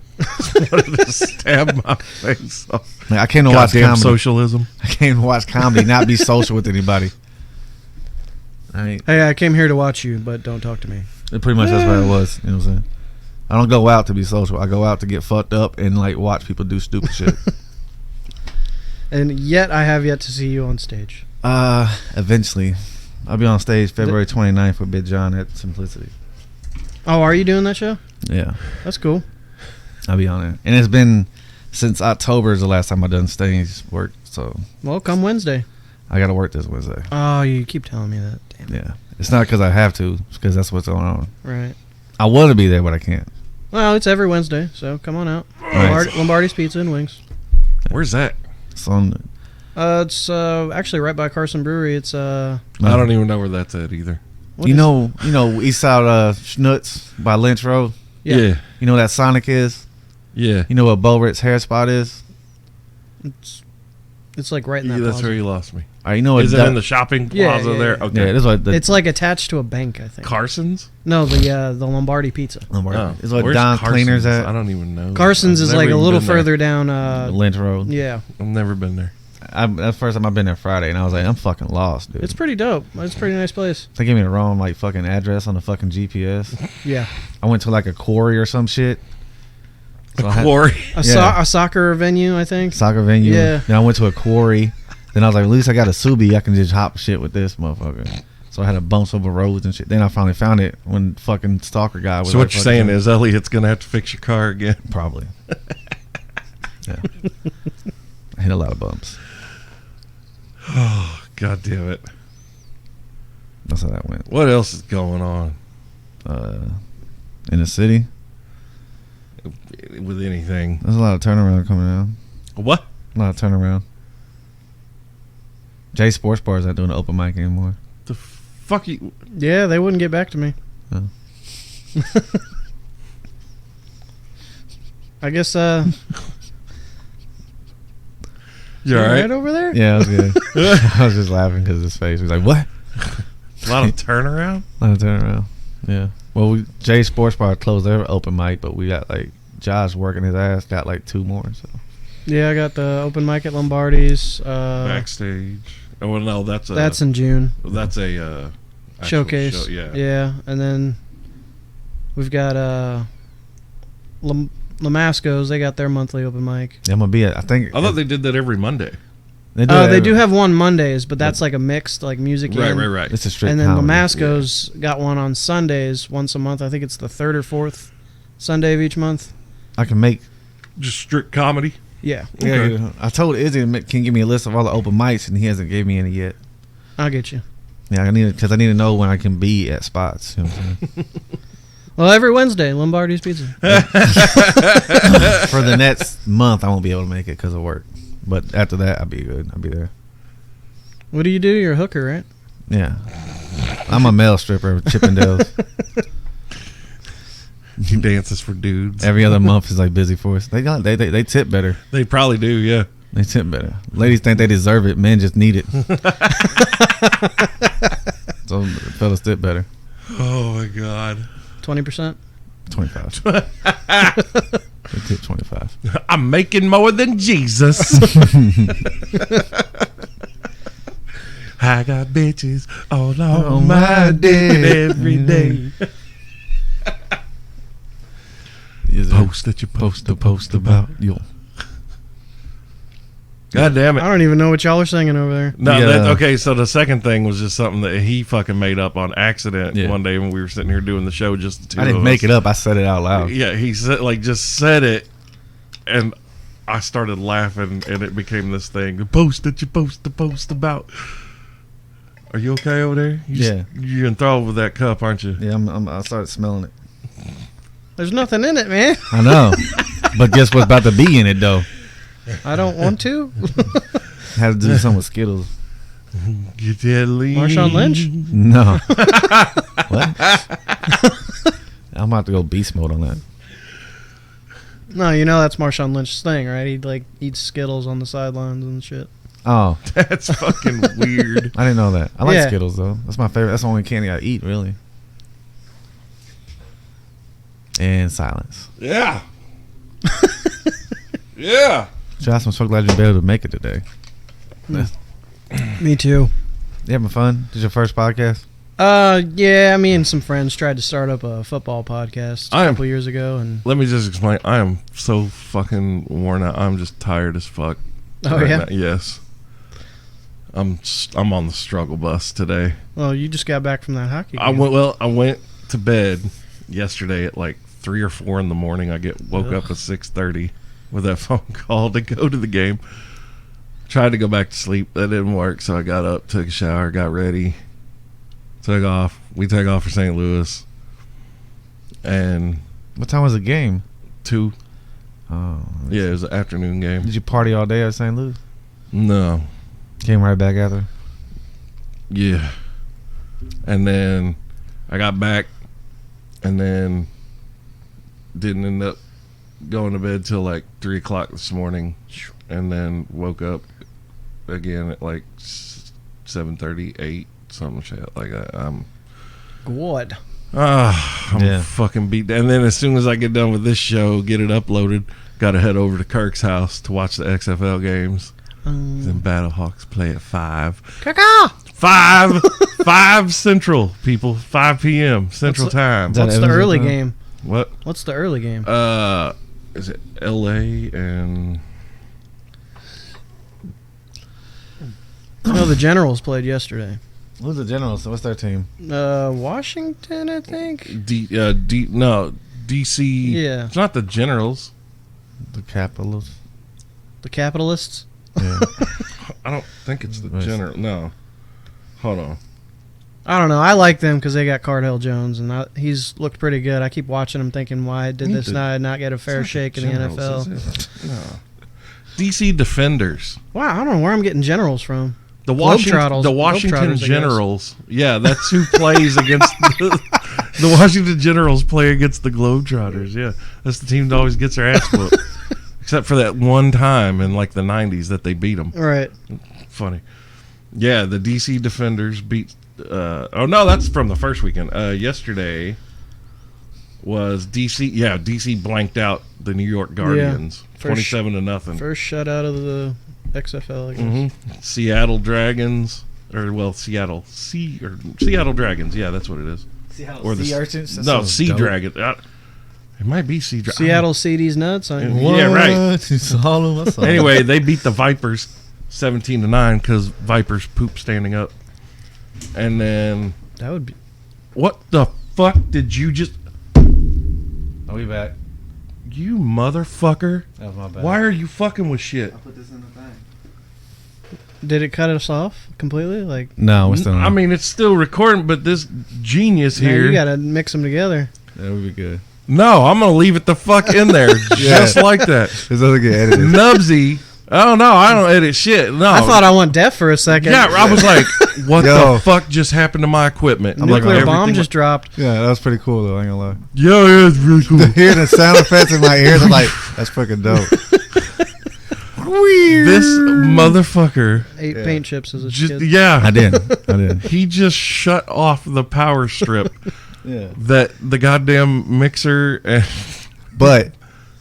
Speaker 2: Wanted to stab my face off.
Speaker 3: Like, I came to watch
Speaker 2: Goddamn
Speaker 3: comedy.
Speaker 2: socialism.
Speaker 3: I came to watch comedy, not be social with anybody. I ain't,
Speaker 4: Hey, I came here to watch you, but don't talk to me.
Speaker 3: pretty much that's what it was. You know what I'm saying? I don't go out to be social. I go out to get fucked up and like watch people do stupid shit.
Speaker 4: And yet, I have yet to see you on stage.
Speaker 3: Eventually, I'll be on stage February 29th with Big John at Simplicity.
Speaker 4: Oh, are you doing that show?
Speaker 3: Yeah,
Speaker 4: That's cool.
Speaker 3: I'll be on it. And it's been since October is the last time I done stage work. So
Speaker 4: Well, come Wednesday.
Speaker 3: I got to work this Wednesday.
Speaker 4: Oh, you keep telling me that. Damn it.
Speaker 3: Yeah, it's not because I have to. It's because that's what's going on.
Speaker 4: Right.
Speaker 3: I want to be there, but I can't.
Speaker 4: Well, it's every Wednesday, so come on out.
Speaker 3: Nice.
Speaker 4: Lombardi's Pizza and Wings.
Speaker 2: Where's that?
Speaker 3: It's on.
Speaker 4: It's actually right by Carson Brewery. It's
Speaker 2: I don't even know where that's at either.
Speaker 4: what
Speaker 3: You
Speaker 4: is-
Speaker 3: know, East Side Schnuts by Lynch Road.
Speaker 4: Yeah.
Speaker 3: You know where that Sonic is.
Speaker 2: Yeah.
Speaker 3: You know what Bowert's hair spot is.
Speaker 4: It's like right in that
Speaker 2: That's
Speaker 4: plaza.
Speaker 2: where you lost me.
Speaker 3: All right, you know what?
Speaker 2: Is it in the shopping
Speaker 4: Yeah,
Speaker 2: plaza
Speaker 4: yeah,
Speaker 2: there?
Speaker 4: yeah.
Speaker 2: Okay.
Speaker 3: Yeah, this is what the
Speaker 4: It's like attached to a bank, I think.
Speaker 2: Carson's?
Speaker 4: No, the Lombardi Pizza.
Speaker 2: Oh.
Speaker 3: It's what
Speaker 2: Where's
Speaker 3: Don's
Speaker 2: Carson's?
Speaker 3: Cleaners at.
Speaker 2: I don't even know.
Speaker 4: Carson's
Speaker 2: I've
Speaker 4: is
Speaker 2: never
Speaker 4: like a
Speaker 2: even
Speaker 4: little
Speaker 2: been there.
Speaker 4: further down.
Speaker 3: Lynch Road.
Speaker 4: Yeah.
Speaker 2: I've never been there.
Speaker 3: That's the first time I've been there Friday, and I was like, I'm fucking lost, dude.
Speaker 4: It's pretty dope. It's a pretty nice place.
Speaker 3: They gave me the wrong like fucking address on the fucking GPS.
Speaker 4: Yeah.
Speaker 3: I went to like a quarry or some shit. So
Speaker 2: A quarry.
Speaker 4: A soccer venue, I think.
Speaker 3: Soccer venue.
Speaker 4: Yeah.
Speaker 3: Then I went to a quarry. Then I was like, at least I got a Subi. I can just hop shit with this motherfucker. So I had to bounce over roads and shit. Then I finally found it when fucking stalker guy was
Speaker 2: So
Speaker 3: like,
Speaker 2: what you're saying is Elliot's going to have to fix your car again.
Speaker 3: Probably. Yeah. I hit a lot of bumps.
Speaker 2: Oh, God damn it.
Speaker 3: That's how that went.
Speaker 2: What else is going on?
Speaker 3: In the city,
Speaker 2: With anything.
Speaker 3: there's a lot of turnaround coming out.
Speaker 2: What?
Speaker 3: A lot of turnaround. J Sports Bar is not doing the open mic anymore.
Speaker 2: The fuck you?
Speaker 4: Yeah, they wouldn't get back to me.
Speaker 3: Oh.
Speaker 4: I guess,
Speaker 2: You all right?
Speaker 4: over there?
Speaker 3: Yeah, I was good. I was just laughing because of his face. He was like, what?
Speaker 2: A lot of turnaround?
Speaker 3: A lot of turnaround. Yeah. Well, J Sports Bar closed their open mic, but we got like Josh working his ass, got like 2 more. So
Speaker 4: Yeah, I got the open mic at Lombardi's.
Speaker 2: Backstage. Oh, well, no,
Speaker 4: That's in June.
Speaker 2: That's a actual
Speaker 4: Showcase.
Speaker 2: show, yeah.
Speaker 4: Yeah, and then we've got Lamasco's. They got their monthly open mic.
Speaker 3: yeah, I'm gonna be at. I think.
Speaker 2: I thought they did that every Monday.
Speaker 3: They
Speaker 4: They
Speaker 3: every-
Speaker 4: do have one Mondays, but that's like a mixed like music.
Speaker 2: Right,
Speaker 4: in.
Speaker 2: right, right.
Speaker 3: It's a strict.
Speaker 4: And then
Speaker 3: comedy.
Speaker 4: Lamasco's got one on Sundays once a month. I think it's the 3rd or 4th Sunday of each month.
Speaker 3: I can make.
Speaker 2: Just strict comedy.
Speaker 4: Yeah,
Speaker 2: Okay.
Speaker 3: Yeah, I told Izzy to can give me a list of all the open mics, and he hasn't gave me any yet.
Speaker 4: I'll get you.
Speaker 3: Yeah, I need because I need to know when I can be at spots. You know what I'm saying?
Speaker 4: Well, every Wednesday, Lombardi's Pizza.
Speaker 3: For the next month, I won't be able to make it because of work. But after that, I'll be good. I'll be there.
Speaker 4: What do? You're a hooker, right?
Speaker 3: Yeah, I'm a male stripper with Chippendales.
Speaker 2: He dances for dudes.
Speaker 3: Every other month is like busy for us. They tip better.
Speaker 2: They probably do, yeah.
Speaker 3: They tip better. Ladies think they deserve it. Men just need it. So fellas tip better.
Speaker 2: Oh, my God.
Speaker 4: 20%.
Speaker 3: 25. They tip 25.
Speaker 2: I'm making more than Jesus. I got bitches all on my dick every day. Post that you post about.
Speaker 3: Yo.
Speaker 2: God damn it.
Speaker 4: I don't even know what y'all are singing over there.
Speaker 2: No,
Speaker 3: Yeah.
Speaker 2: okay, so the second thing was just something that he fucking made up on accident
Speaker 3: Yeah.
Speaker 2: one day when we were sitting here doing the show, just the two
Speaker 3: I didn't
Speaker 2: of
Speaker 3: make
Speaker 2: us.
Speaker 3: it up. I said it out loud.
Speaker 2: Yeah, he said, just said it, and I started laughing, and it became this thing. The post that you post about. Are you okay over there?
Speaker 3: Yeah.
Speaker 2: You're enthralled with that cup, aren't you?
Speaker 3: Yeah, I started smelling it.
Speaker 4: There's nothing in it, man.
Speaker 3: I know. But guess what's about to be in it, though?
Speaker 4: I don't want to.
Speaker 3: Had to do something with Skittles.
Speaker 2: Get that lean.
Speaker 4: Marshawn Lynch?
Speaker 3: No. What? I'm about to go beast mode on that.
Speaker 4: No, you know that's Marshawn Lynch's thing, right? He like eats Skittles on the sidelines and shit.
Speaker 3: Oh,
Speaker 2: That's fucking weird.
Speaker 3: I didn't know that. I like
Speaker 4: Yeah.
Speaker 3: Skittles, though. That's my favorite. That's the only candy I eat, really. And silence.
Speaker 2: Yeah. Yeah.
Speaker 3: Josh, I'm so glad you'll be able to make it today.
Speaker 4: Me too.
Speaker 3: You having fun? This is your first podcast?
Speaker 4: Yeah, me and some friends tried to start up a football podcast a couple years ago, and
Speaker 2: Let me just explain. I am so fucking worn out. I'm just tired as fuck.
Speaker 4: Oh, yeah?
Speaker 2: now. Yes. I'm on the struggle bus today.
Speaker 4: well, you just got back from that hockey game.
Speaker 2: I went to bed yesterday at like 3 or 4 in the morning. I woke up at 6:30 with that phone call to go to the game. Tried to go back to sleep. That didn't work, so I got up, took a shower, got ready, took off. We took off for St. Louis. And
Speaker 3: What time was the game?
Speaker 2: 2.
Speaker 3: Oh.
Speaker 2: Yeah, it was an afternoon game.
Speaker 3: Did you party all day at St. Louis?
Speaker 2: No.
Speaker 3: Came right back after?
Speaker 2: Yeah. And then I got back and then didn't end up going to bed till like 3 o'clock this morning, and then woke up again at like 7:30, 8, something shit like that. I'm
Speaker 4: Good.
Speaker 3: Yeah.
Speaker 2: fucking beat. And then as soon as I get done with this show, get it uploaded, got to head over to Kirk's house to watch the XFL games. Then Battlehawks play at 5.
Speaker 4: Caca!
Speaker 2: 5 Central, people. 5 p.m. Central Time.
Speaker 3: that
Speaker 4: What's the
Speaker 3: Evansville
Speaker 4: early
Speaker 3: time?
Speaker 4: game?
Speaker 2: What?
Speaker 4: What's the early game?
Speaker 2: Is it L.A. and...
Speaker 4: No, the Generals played yesterday.
Speaker 3: Who's the Generals? What's their team?
Speaker 4: Washington, I think.
Speaker 2: D.C.
Speaker 4: Yeah.
Speaker 2: It's not the Generals.
Speaker 3: The Capitals.
Speaker 4: The Capitalists.
Speaker 3: Yeah.
Speaker 2: I don't think it's the
Speaker 3: Nice.
Speaker 2: General. No. Hold on.
Speaker 4: I don't know. I like them because they got Cardell Jones, and he's looked pretty good. I keep watching him, thinking, why did this guy not get a fair shake in the
Speaker 2: Generals,
Speaker 4: NFL?
Speaker 2: is it? No. D.C. Defenders.
Speaker 4: Wow, I don't know where I'm getting Generals from.
Speaker 2: The
Speaker 4: Globetrotters,
Speaker 2: Washington
Speaker 4: I guess.
Speaker 2: Generals. Yeah, that's who plays against the Washington Generals play against the Globetrotters. Yeah, that's the team that always gets their ass whooped. Except for that one time in like the 90s that they beat them.
Speaker 4: Right.
Speaker 2: Funny. Yeah, the DC Defenders beat... oh, no, that's from the first weekend. Yesterday was DC... Yeah, DC blanked out the New York Guardians. 27-0.
Speaker 4: First shutout of the XFL, I guess.
Speaker 2: Mm-hmm. Seattle Dragons... Or, well, Seattle Dragons. Yeah, that's what it is. Or the
Speaker 3: Sea Urchins? That
Speaker 2: No,
Speaker 3: sounds
Speaker 2: Sea
Speaker 3: dope.
Speaker 2: Dragon. It might be Sea Dragon.
Speaker 4: Seattle CD's nuts.
Speaker 2: Yeah, right.
Speaker 3: What?
Speaker 2: Anyway, they beat the Vipers 17-9 because Vipers poop standing up. And then,
Speaker 4: That would be.
Speaker 2: what the fuck did you just...
Speaker 3: Are we back?
Speaker 2: You motherfucker.
Speaker 3: That was my bad.
Speaker 2: Why are you fucking with shit?
Speaker 3: I put this in the thing.
Speaker 4: Did it cut us off completely? Like,
Speaker 3: No, we're still
Speaker 2: I mean, it's still recording, but this genius
Speaker 4: man,
Speaker 2: here...
Speaker 4: you got to mix them together.
Speaker 3: That would be good.
Speaker 2: No, I'm going to leave it the fuck in there. Just like that.
Speaker 3: This doesn't get edited.
Speaker 2: Knubsie. Oh, no, I don't edit shit. No.
Speaker 4: I thought I went deaf for a second.
Speaker 2: Yeah, I was like, what
Speaker 3: Yo.
Speaker 2: the fuck just happened to my equipment?
Speaker 3: I'm like,
Speaker 4: Nuclear bomb
Speaker 2: everything
Speaker 4: just dropped.
Speaker 3: Yeah, that was pretty cool though. I ain't gonna lie.
Speaker 2: Yeah, it's really cool.
Speaker 3: Hearing the sound effects in my ears, I'm like, that's fucking dope.
Speaker 2: This motherfucker
Speaker 4: Ate
Speaker 3: Yeah.
Speaker 4: paint chips as a
Speaker 2: just
Speaker 4: kid.
Speaker 2: yeah.
Speaker 3: I did.
Speaker 2: He just shut off the power strip
Speaker 3: Yeah.
Speaker 2: that the goddamn mixer and
Speaker 3: But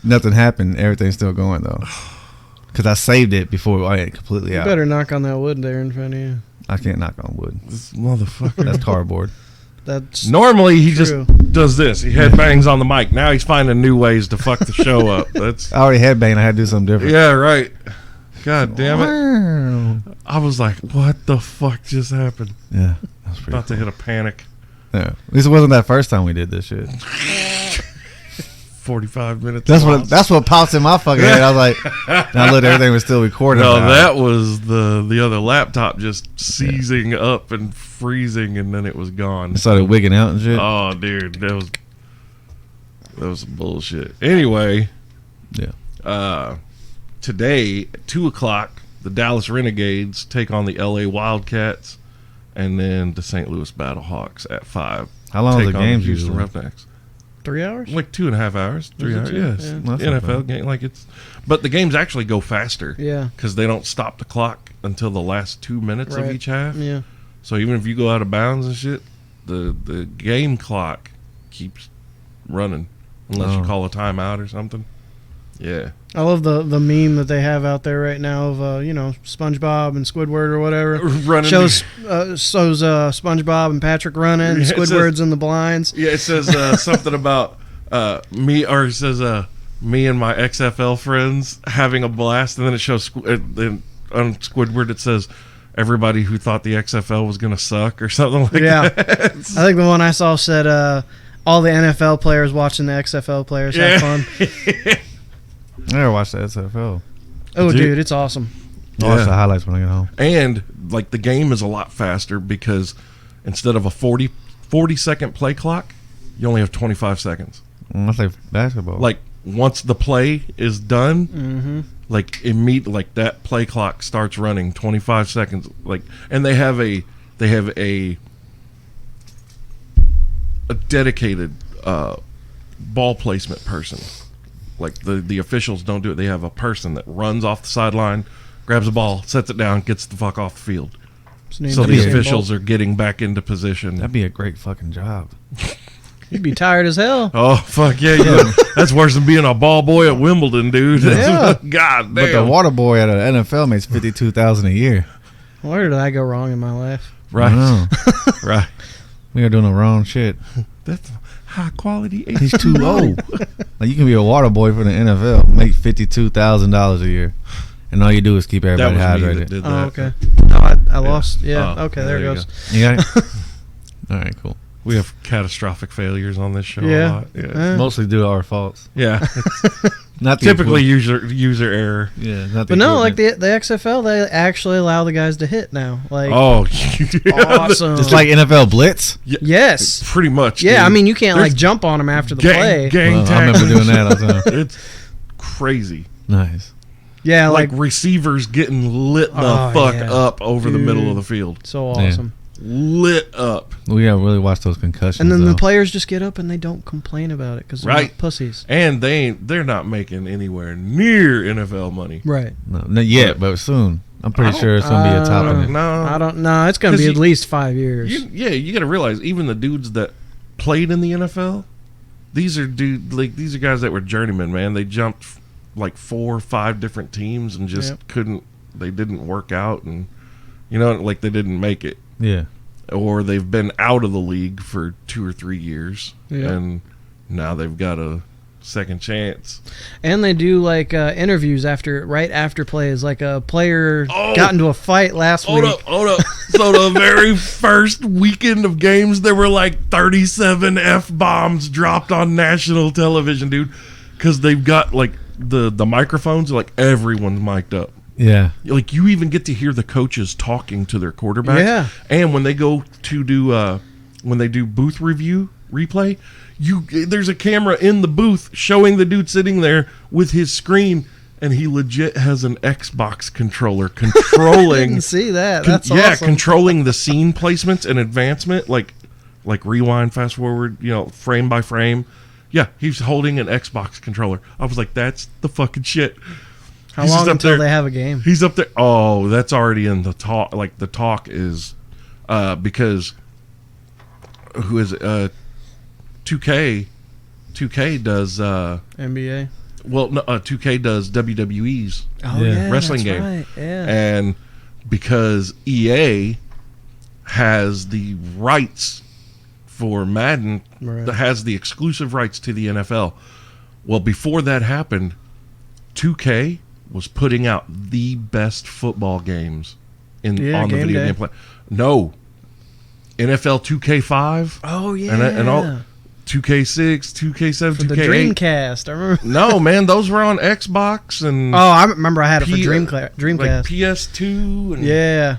Speaker 3: nothing happened. Everything's still going though. Because I saved it before I had completely
Speaker 4: You
Speaker 3: out.
Speaker 4: better knock on that wood there in front of you.
Speaker 3: I can't knock on wood.
Speaker 2: this motherfucker.
Speaker 3: That's cardboard.
Speaker 4: That's
Speaker 2: Normally he
Speaker 4: True.
Speaker 2: just does this. He headbangs on the mic. Now he's finding new ways to fuck the show up. That's
Speaker 3: I already headbanged. I had to do something different.
Speaker 2: yeah, right. God damn it.
Speaker 3: it.
Speaker 2: I was like, what the fuck just happened?
Speaker 3: Yeah. That was pretty
Speaker 2: About to hit a panic.
Speaker 3: Yeah. At least it wasn't that first time we did this shit.
Speaker 2: 45 minutes.
Speaker 3: That's what pops in my fucking head. I was like, now look, everything was still recording.
Speaker 2: No,
Speaker 3: now.
Speaker 2: that was the other laptop just seizing up and freezing, and then it was gone.
Speaker 3: It started wigging out and shit.
Speaker 2: Oh, dude, that was some bullshit. Anyway,
Speaker 3: Yeah.
Speaker 2: today at 2:00, the Dallas Renegades take on the LA Wildcats, and then the St. Louis Battlehawks at 5.
Speaker 3: How long are
Speaker 2: take
Speaker 3: the
Speaker 2: on
Speaker 3: games
Speaker 2: Houston
Speaker 3: usually?
Speaker 2: Roughnecks.
Speaker 4: 3 hours?
Speaker 2: Like 2.5 hours, 3
Speaker 4: Is it
Speaker 2: hours.
Speaker 4: two?
Speaker 2: Yes,
Speaker 4: Yeah.
Speaker 3: Well, that's not
Speaker 2: NFL
Speaker 3: bad.
Speaker 2: game. Like but the games actually go faster.
Speaker 4: Yeah.
Speaker 2: Because they don't stop the clock until the last 2 minutes of
Speaker 4: Right.
Speaker 2: each half.
Speaker 4: Yeah.
Speaker 2: So even if you go out of bounds and shit, the game clock keeps running unless you
Speaker 3: Oh.
Speaker 2: call a timeout or something. Yeah.
Speaker 4: I love the meme that they have out there right now of SpongeBob and Squidward or whatever.
Speaker 2: Running.
Speaker 4: Shows SpongeBob and Patrick running.
Speaker 2: Yeah, it says-
Speaker 4: Squidward's in the blinds.
Speaker 2: Yeah, it says something about me, or it says me and my XFL friends having a blast, and then it shows then on Squidward it says everybody who thought the XFL was gonna suck or something like
Speaker 4: Yeah.
Speaker 2: that.
Speaker 4: I think the one I saw said all the NFL players watching the XFL players have fun.
Speaker 3: I never watched the SFL.
Speaker 4: Oh,
Speaker 2: Dude.
Speaker 4: dude, it's awesome.
Speaker 3: I watch
Speaker 2: Yeah.
Speaker 3: the highlights when I get home.
Speaker 2: And like the game is a lot faster because instead of a 40-second play clock, you only have 25 seconds.
Speaker 3: That's like basketball.
Speaker 2: Like once the play is done,
Speaker 4: Mm-hmm.
Speaker 2: like like that play clock starts running 25 seconds. Like, and they have a dedicated ball placement person. Like the officials don't do it. They have a person that runs off the sideline, grabs the ball, sets it down, gets the fuck off the field. So the officials are getting back into position.
Speaker 3: That'd be a great fucking job.
Speaker 4: You'd be tired as hell.
Speaker 2: Oh fuck yeah! That's worse than being a ball boy at Wimbledon, dude.
Speaker 4: Yeah.
Speaker 2: God damn.
Speaker 3: But the water boy at an NFL makes $52,000 a year.
Speaker 4: Where did I go wrong in my life?
Speaker 2: Right.
Speaker 3: I know.
Speaker 2: Right.
Speaker 3: We are doing the wrong shit.
Speaker 2: That's high quality.
Speaker 3: He's too old. Like you can be a water boy for the NFL, make $52,000 a year, and all you do is keep
Speaker 2: That
Speaker 3: everybody
Speaker 2: was me that
Speaker 3: hydrated.
Speaker 2: did that.
Speaker 4: Oh, okay. No, I lost. Yeah.
Speaker 2: Oh,
Speaker 4: okay, there it
Speaker 2: you
Speaker 4: goes.
Speaker 2: go.
Speaker 3: You got it. All right, cool.
Speaker 2: We have catastrophic failures on this show.
Speaker 4: Yeah.
Speaker 2: A lot. Yeah.
Speaker 3: Mostly due to our faults.
Speaker 2: Yeah.
Speaker 3: Not the
Speaker 2: Typically
Speaker 3: equipment.
Speaker 2: user error.
Speaker 3: Yeah, not the
Speaker 4: But no, like
Speaker 3: equipment.
Speaker 4: the XFL, they actually allow the guys to hit now. Like,
Speaker 2: Oh,
Speaker 4: awesome.
Speaker 3: Just like NFL Blitz.
Speaker 4: Yes.
Speaker 2: pretty much.
Speaker 4: Yeah,
Speaker 2: dude.
Speaker 4: I mean, you can't
Speaker 2: There's
Speaker 4: like jump on them after the
Speaker 2: gang,
Speaker 4: play.
Speaker 2: gang
Speaker 3: Well, I remember
Speaker 2: tackling.
Speaker 3: doing that all the time.
Speaker 2: It's crazy.
Speaker 3: Nice.
Speaker 4: Yeah,
Speaker 2: Like
Speaker 4: like,
Speaker 2: receivers getting lit the
Speaker 4: Oh,
Speaker 2: fuck
Speaker 4: yeah.
Speaker 2: up over the middle
Speaker 4: Dude.
Speaker 2: of the field.
Speaker 4: so
Speaker 3: Yeah.
Speaker 4: awesome.
Speaker 2: Lit up.
Speaker 3: We gotta really watch those concussions.
Speaker 4: And then
Speaker 3: though.
Speaker 4: the players just get up and they don't complain about it because they're
Speaker 2: Right.
Speaker 4: not pussies.
Speaker 2: And they're not making anywhere near NFL money.
Speaker 4: Right.
Speaker 3: No, not yet, but soon. I'm pretty sure it's gonna be a top of it.
Speaker 2: No.
Speaker 4: I don't know. It's going to
Speaker 2: 'Cause
Speaker 4: be at
Speaker 2: you-
Speaker 4: least 5 years.
Speaker 2: You got to realize even the dudes that played in the NFL, these are these are guys that were journeymen, man. They jumped like 4 or 5 different teams and just
Speaker 4: Yep.
Speaker 2: they didn't work out, and like they didn't make it,
Speaker 3: Yeah.
Speaker 2: or they've been out of the league for 2 or 3 years,
Speaker 4: Yeah.
Speaker 2: and now they've got a second chance.
Speaker 4: And they do like interviews right after plays. Like a player
Speaker 2: Oh.
Speaker 4: got into a fight last
Speaker 2: Hold
Speaker 4: week.
Speaker 2: up. So the very first weekend of games, there were like 37 F-bombs dropped on national television, dude. Because they've got like the microphones, like everyone's mic'd up.
Speaker 3: Yeah.
Speaker 2: Like you even get to hear the coaches talking to their quarterbacks.
Speaker 4: Yeah.
Speaker 2: And when they go to do, when they do booth replay, there's a camera in the booth showing the dude sitting there with his screen, and he legit has an Xbox controller controlling.
Speaker 4: Didn't see that. That's
Speaker 2: yeah,
Speaker 4: awesome.
Speaker 2: controlling the scene placements and advancement, like rewind, fast forward, frame by frame. Yeah, he's holding an Xbox controller. I was like, that's the fucking shit.
Speaker 4: How
Speaker 2: He's
Speaker 4: long
Speaker 2: just up
Speaker 4: until
Speaker 2: there.
Speaker 4: they have a game?
Speaker 2: He's up there. Oh, that's already in the talk. Like the talk is because who is it? 2K does
Speaker 4: NBA.
Speaker 2: well, no, 2K does WWE's
Speaker 4: Oh
Speaker 3: Yeah.
Speaker 4: yeah,
Speaker 2: wrestling
Speaker 4: that's
Speaker 2: game.
Speaker 4: Right. Yeah.
Speaker 2: And because EA has the rights for Madden,
Speaker 4: Right.
Speaker 2: that has the exclusive rights to the NFL. Well, before that happened, 2K was putting out the best football games on the
Speaker 4: game
Speaker 2: video
Speaker 4: day.
Speaker 2: game play. No, NFL 2K5
Speaker 4: Oh yeah.
Speaker 2: and all 2K6, 2K7,
Speaker 4: for the
Speaker 2: 2K8.
Speaker 4: Dreamcast. I remember.
Speaker 2: No, man, those were on Xbox and
Speaker 4: Oh, I remember I had it for
Speaker 2: P-
Speaker 4: Dreamcast.
Speaker 2: like PS2 and
Speaker 4: Yeah.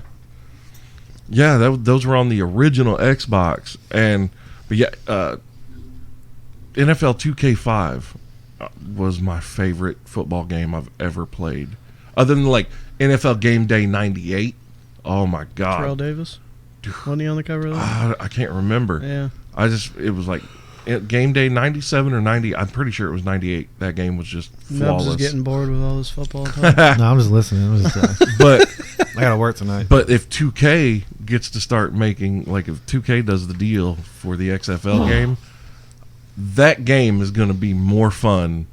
Speaker 2: yeah, those were on the original Xbox. But yeah, NFL 2K5 was my favorite football game I've ever played, other than like NFL Game Day '98. Oh my
Speaker 4: Terrell
Speaker 2: god,
Speaker 4: Davis. Wasn't he on the cover of that?
Speaker 2: I can't remember.
Speaker 4: Yeah.
Speaker 2: It was like Game Day '97 or '90. I'm pretty sure it was '98. That game was just
Speaker 4: Nubs
Speaker 2: flawless.
Speaker 4: is getting bored with all this football talk.
Speaker 3: No, I'm just listening. I'm just,
Speaker 2: But
Speaker 3: I gotta work tonight.
Speaker 2: But if 2K gets to start making, like if 2K does the deal for the XFL game, that game is going to be more fun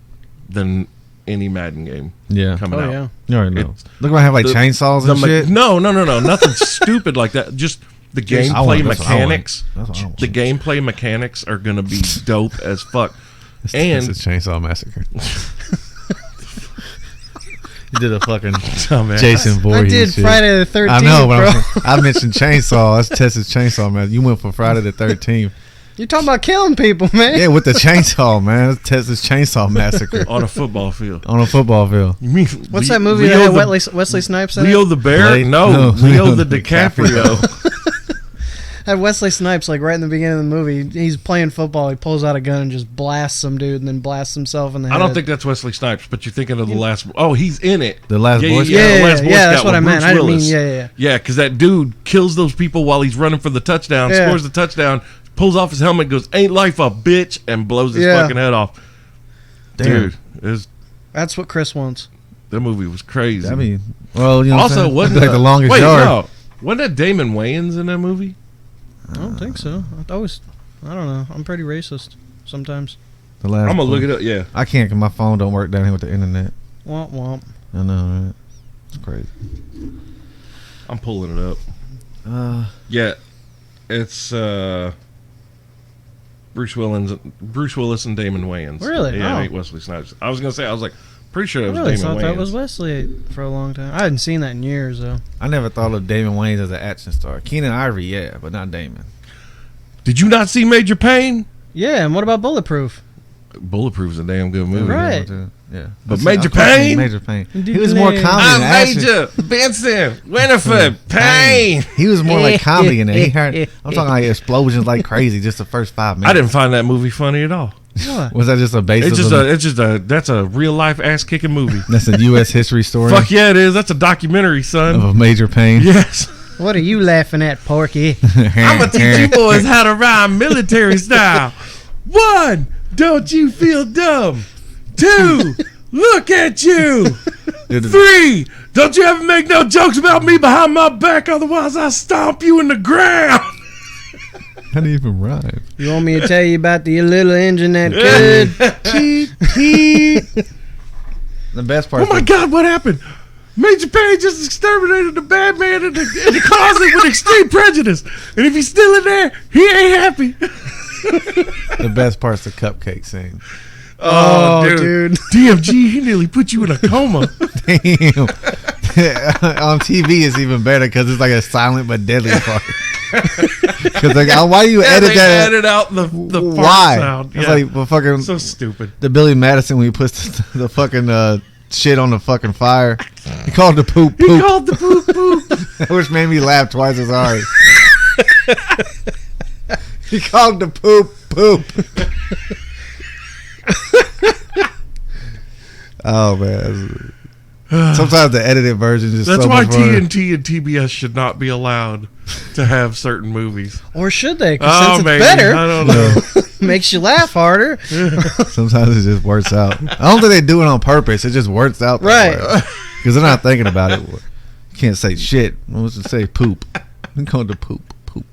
Speaker 2: than any Madden game
Speaker 3: Yeah.
Speaker 2: coming
Speaker 4: Oh
Speaker 2: out.
Speaker 4: yeah.
Speaker 3: You already know.
Speaker 2: It's-
Speaker 3: Look, I have like
Speaker 2: the-
Speaker 3: chainsaws and shit.
Speaker 2: No, nothing stupid like that. Just the
Speaker 3: Just- I
Speaker 2: gameplay
Speaker 3: want- that's what I want.
Speaker 2: mechanics.
Speaker 3: That's what I want.
Speaker 2: The gameplay mechanics are going to be dope as fuck.
Speaker 3: It's
Speaker 2: And
Speaker 3: a Chainsaw Massacre. You did a fucking
Speaker 2: Dumbass.
Speaker 3: Jason Voorhees
Speaker 4: I did
Speaker 3: shit.
Speaker 4: Friday the 13th,
Speaker 3: I know,
Speaker 4: bro.
Speaker 3: but I mentioned Chainsaw. That's Texas Chainsaw, man. You went for Friday the 13th.
Speaker 4: You're talking about killing people, man.
Speaker 3: Yeah, with the chainsaw, man. That's Texas Chainsaw Massacre
Speaker 2: on a football field.
Speaker 3: on a football field.
Speaker 2: You mean
Speaker 4: What's that movie
Speaker 2: Leo
Speaker 4: that had
Speaker 2: the,
Speaker 4: Wesley Snipes in
Speaker 2: Leo
Speaker 4: it?
Speaker 2: the Bear?
Speaker 3: Blade?
Speaker 2: No,
Speaker 3: No,
Speaker 2: Leo the
Speaker 3: DiCaprio.
Speaker 2: DiCaprio.
Speaker 4: Had Wesley Snipes like right in the beginning of the movie. He's playing football. He pulls out a gun and just blasts some dude, and then blasts himself in the head.
Speaker 2: I don't think that's Wesley Snipes, but you're thinking of the last. Oh, he's in it.
Speaker 3: The Last Boy Scout?
Speaker 4: Yeah,
Speaker 2: the Last Boy
Speaker 4: that's
Speaker 2: Scout
Speaker 4: what I
Speaker 2: with
Speaker 4: meant.
Speaker 2: Bruce
Speaker 4: I didn't mean
Speaker 2: Willis.
Speaker 4: yeah.
Speaker 2: Yeah, because that dude kills those people while he's running for the touchdown,
Speaker 4: Yeah.
Speaker 2: scores the touchdown, pulls off his helmet, goes, "Ain't life a bitch," and blows his
Speaker 4: Yeah.
Speaker 2: fucking head off.
Speaker 3: Damn.
Speaker 2: Dude,
Speaker 4: That's what Chris wants.
Speaker 2: that movie was crazy.
Speaker 3: I mean, well, you know,
Speaker 2: also,
Speaker 3: what
Speaker 2: wasn't
Speaker 3: like the longest
Speaker 2: wait,
Speaker 3: yard.
Speaker 2: no, wasn't that Damon Wayans in that movie?
Speaker 4: I don't think so. I always I don't know. I'm pretty racist sometimes.
Speaker 3: The last
Speaker 2: I'm gonna
Speaker 3: one.
Speaker 2: look it up. Yeah,
Speaker 3: I can't, 'cause my phone don't work down here with the internet.
Speaker 4: Womp womp.
Speaker 3: I know, right? It's crazy.
Speaker 2: I'm pulling it up. Yeah, it's Bruce Willis and Damon Wayans.
Speaker 4: Really?
Speaker 2: Yeah,
Speaker 4: Oh.
Speaker 2: ain't Wesley Snipes. I was gonna say, I was like, pretty sure it
Speaker 4: I
Speaker 2: was
Speaker 4: really
Speaker 2: Damon
Speaker 4: thought
Speaker 2: Wayans.
Speaker 4: that was Wesley for a long time. I hadn't seen that in years though.
Speaker 3: I never thought of Damon Wayans as an action star. Keenan Ivory, yeah, but not Damon.
Speaker 2: Did you not see Major Payne?
Speaker 4: Yeah, and what about Bulletproof?
Speaker 2: Bulletproof's a damn good movie.
Speaker 4: Right.
Speaker 3: Yeah.
Speaker 2: But
Speaker 3: I
Speaker 2: Major
Speaker 3: thought he was
Speaker 2: Payne?
Speaker 3: Major Payne.
Speaker 4: Indeed.
Speaker 3: He was more comedy
Speaker 2: I'm
Speaker 3: than action.
Speaker 2: Major Vincent Winifred Payne.
Speaker 3: He was more like comedy in it. I'm talking like explosions like crazy just the first 5 minutes.
Speaker 2: I didn't find that movie funny at all.
Speaker 4: What?
Speaker 3: Was that just a basis?
Speaker 2: That's a real life ass kicking movie.
Speaker 3: That's a U.S. history story
Speaker 2: Fuck yeah, it is. That's a documentary,
Speaker 3: of
Speaker 2: son.
Speaker 3: a Major Payne.
Speaker 2: Yes.
Speaker 4: What are you laughing at, Porky?
Speaker 2: I'm gonna teach you boys how to rhyme military style. 1, don't you feel dumb? 2, look at you. 3, don't you ever make no jokes about me behind my back, otherwise I'll stomp you in the ground.
Speaker 3: How do you even rhyme?
Speaker 4: You want me to tell you about the little engine that could?
Speaker 3: The best part.
Speaker 2: Oh my God, what happened? Major Payne just exterminated the bad man in the closet with extreme prejudice. And if he's still in there, he ain't happy.
Speaker 3: The best part's the cupcake scene.
Speaker 2: Oh, dude. DMG, he nearly put you in a coma.
Speaker 3: Damn. On TV, it's even better because it's like a silent but deadly part. Because like, why do you edit
Speaker 2: they
Speaker 3: that?
Speaker 2: edit out the fart
Speaker 3: Why?
Speaker 2: sound.
Speaker 3: It's
Speaker 2: Yeah.
Speaker 3: like well, fucking
Speaker 2: So stupid.
Speaker 3: the Billy Madison when he puts the fucking shit on the fucking fire. He called the poop
Speaker 2: He
Speaker 3: poop,
Speaker 2: called the poop poop.
Speaker 3: which made me laugh twice as hard. He called the poop poop. Oh man. Sometimes the edited version is
Speaker 2: That's
Speaker 3: so
Speaker 2: why
Speaker 3: much funnier.
Speaker 2: TNT and TBS should not be allowed to have certain movies.
Speaker 4: Or should they? 'Cause
Speaker 2: Oh,
Speaker 4: since it's
Speaker 2: maybe.
Speaker 4: better,
Speaker 2: I don't know.
Speaker 4: makes you laugh harder.
Speaker 3: Sometimes it just works out. I don't think they do it on purpose. It just works out.
Speaker 4: Right.
Speaker 3: Because they're not thinking about it. You can't say shit. What's it say? Poop. You call it the poop. Poop.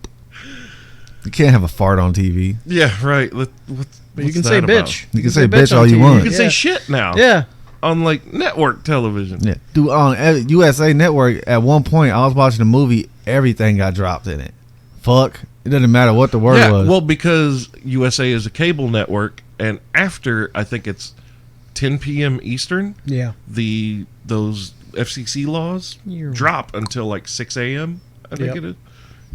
Speaker 3: You can't have a fart on TV.
Speaker 2: Yeah, right.
Speaker 4: But you
Speaker 2: What's
Speaker 4: can
Speaker 2: that
Speaker 4: say
Speaker 2: about?
Speaker 4: bitch.
Speaker 3: You can say bitch
Speaker 4: on
Speaker 3: all you
Speaker 4: TV.
Speaker 3: want.
Speaker 2: You can
Speaker 4: Yeah.
Speaker 2: say shit now.
Speaker 4: Yeah.
Speaker 2: On like network television.
Speaker 3: Yeah. Dude, on USA Network, at one point, I was watching a movie, everything got dropped in it. Fuck. It doesn't matter what the word
Speaker 2: Yeah,
Speaker 3: was.
Speaker 2: well, because USA is a cable network, and after I think it's 10 p.m. Eastern,
Speaker 4: Yeah.
Speaker 2: those FCC laws
Speaker 4: You're-
Speaker 2: drop until like 6 a.m. I think
Speaker 4: Yep.
Speaker 2: it is.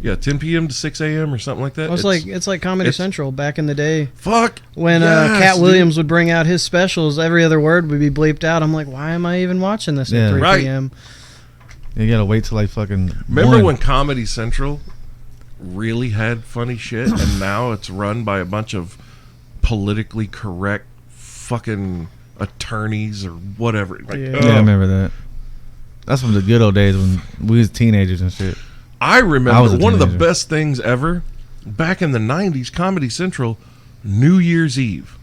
Speaker 2: Yeah, 10 p.m. to 6 a.m. or something like that.
Speaker 4: It's like Comedy
Speaker 2: it's-
Speaker 4: Central back in the day
Speaker 2: fuck
Speaker 4: when
Speaker 2: yes,
Speaker 4: Cat
Speaker 2: dude.
Speaker 4: Williams would bring out his specials. Every other word would be bleeped out. I'm like, why am I even watching this
Speaker 3: Yeah.
Speaker 4: at 3
Speaker 2: Right.
Speaker 4: p.m.?
Speaker 3: You gotta wait till like fucking.
Speaker 2: Remember
Speaker 3: 1.
Speaker 2: when Comedy Central really had funny shit, and now it's run by a bunch of politically correct fucking attorneys or whatever. Like,
Speaker 4: Yeah.
Speaker 3: Yeah, I remember that. That's from the good old days when we was teenagers and shit.
Speaker 2: I remember
Speaker 3: I was a
Speaker 2: one of the
Speaker 3: teenager.
Speaker 2: best things ever back in the 90s, Comedy Central, New Year's Eve.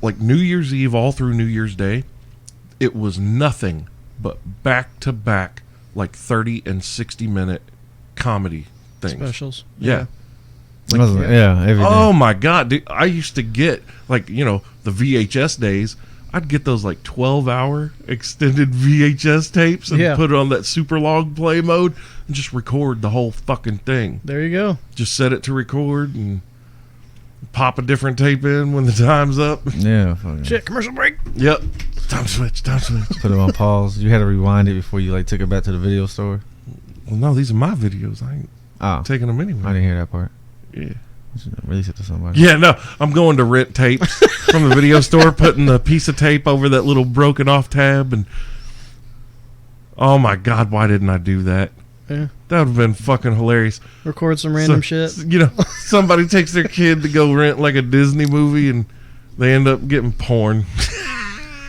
Speaker 2: Like New Year's Eve all through New Year's Day, it was nothing but back to back, like 30 and 60-minute comedy things.
Speaker 4: Specials.
Speaker 2: Yeah.
Speaker 3: Yeah, every day.
Speaker 2: Oh my God, dude. I used to get, like, you know, the VHS days. I'd get those like 12-hour extended VHS tapes and
Speaker 4: Yeah.
Speaker 2: put it on that super long play mode and just record the whole fucking thing.
Speaker 4: There you go.
Speaker 2: Just set it to record and pop a different tape in when the time's up.
Speaker 3: Yeah, fucking
Speaker 4: Shit, commercial break.
Speaker 2: Yep. Time switch, time switch.
Speaker 3: put it on pause. You had to rewind it before you like took it back to the video store.
Speaker 2: Well, no, these are my videos. I ain't
Speaker 3: Oh,
Speaker 2: taking them
Speaker 3: I
Speaker 2: anyway.
Speaker 3: didn't hear that part.
Speaker 2: Yeah.
Speaker 3: You should release it to somebody.
Speaker 2: Yeah, no, I'm going to rent tapes from the video store, putting the piece of tape over that little broken off tab, and oh my God, why didn't I do that?
Speaker 4: Yeah.
Speaker 2: That would have been fucking hilarious.
Speaker 4: Record some random shit.
Speaker 2: You know, somebody takes their kid to go rent like a Disney movie, and they end up getting porn.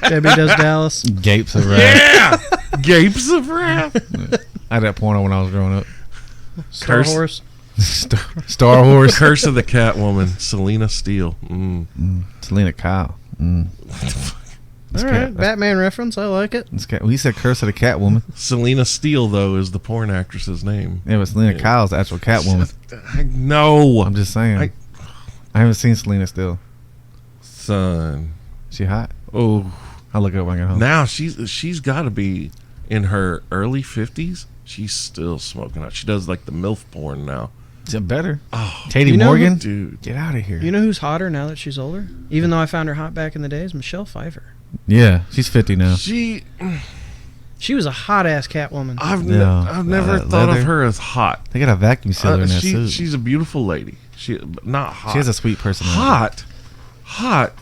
Speaker 4: Debbie Does Dallas.
Speaker 3: Gapes of wrath.
Speaker 2: Yeah, gapes of wrath.
Speaker 3: I had that porno when I was growing up.
Speaker 4: Star
Speaker 2: Curse.
Speaker 4: Horse.
Speaker 3: Star Wars.
Speaker 2: Curse of the Catwoman, Selena Steele.
Speaker 3: Selena Kyle.
Speaker 4: All right, Batman reference. I like it.
Speaker 3: He said Curse of the Catwoman.
Speaker 2: Selena Steele, though, is the porn actress's name.
Speaker 3: Yeah, but Selena Kyle's the actual Catwoman.
Speaker 2: No.
Speaker 3: I'm just saying. I haven't seen Selena Steele.
Speaker 2: Son.
Speaker 3: She hot?
Speaker 2: Oh.
Speaker 3: I'll look it up when I get home.
Speaker 2: Now she's got to be in her early 50s. She's still smoking out. She does like the MILF porn now.
Speaker 3: Is it better?
Speaker 2: Oh,
Speaker 3: Katie Morgan?
Speaker 2: Dude.
Speaker 3: Get out of here.
Speaker 4: You know who's hotter now that she's older? Even though I found her hot back in the days, Michelle Pfeiffer.
Speaker 3: Yeah, she's 50 now.
Speaker 4: She was a hot ass Catwoman.
Speaker 2: I've never thought of her as hot.
Speaker 3: They got a vacuum sealer in that suit.
Speaker 2: She's a beautiful lady. Not hot.
Speaker 3: She has a sweet personality.
Speaker 2: Hot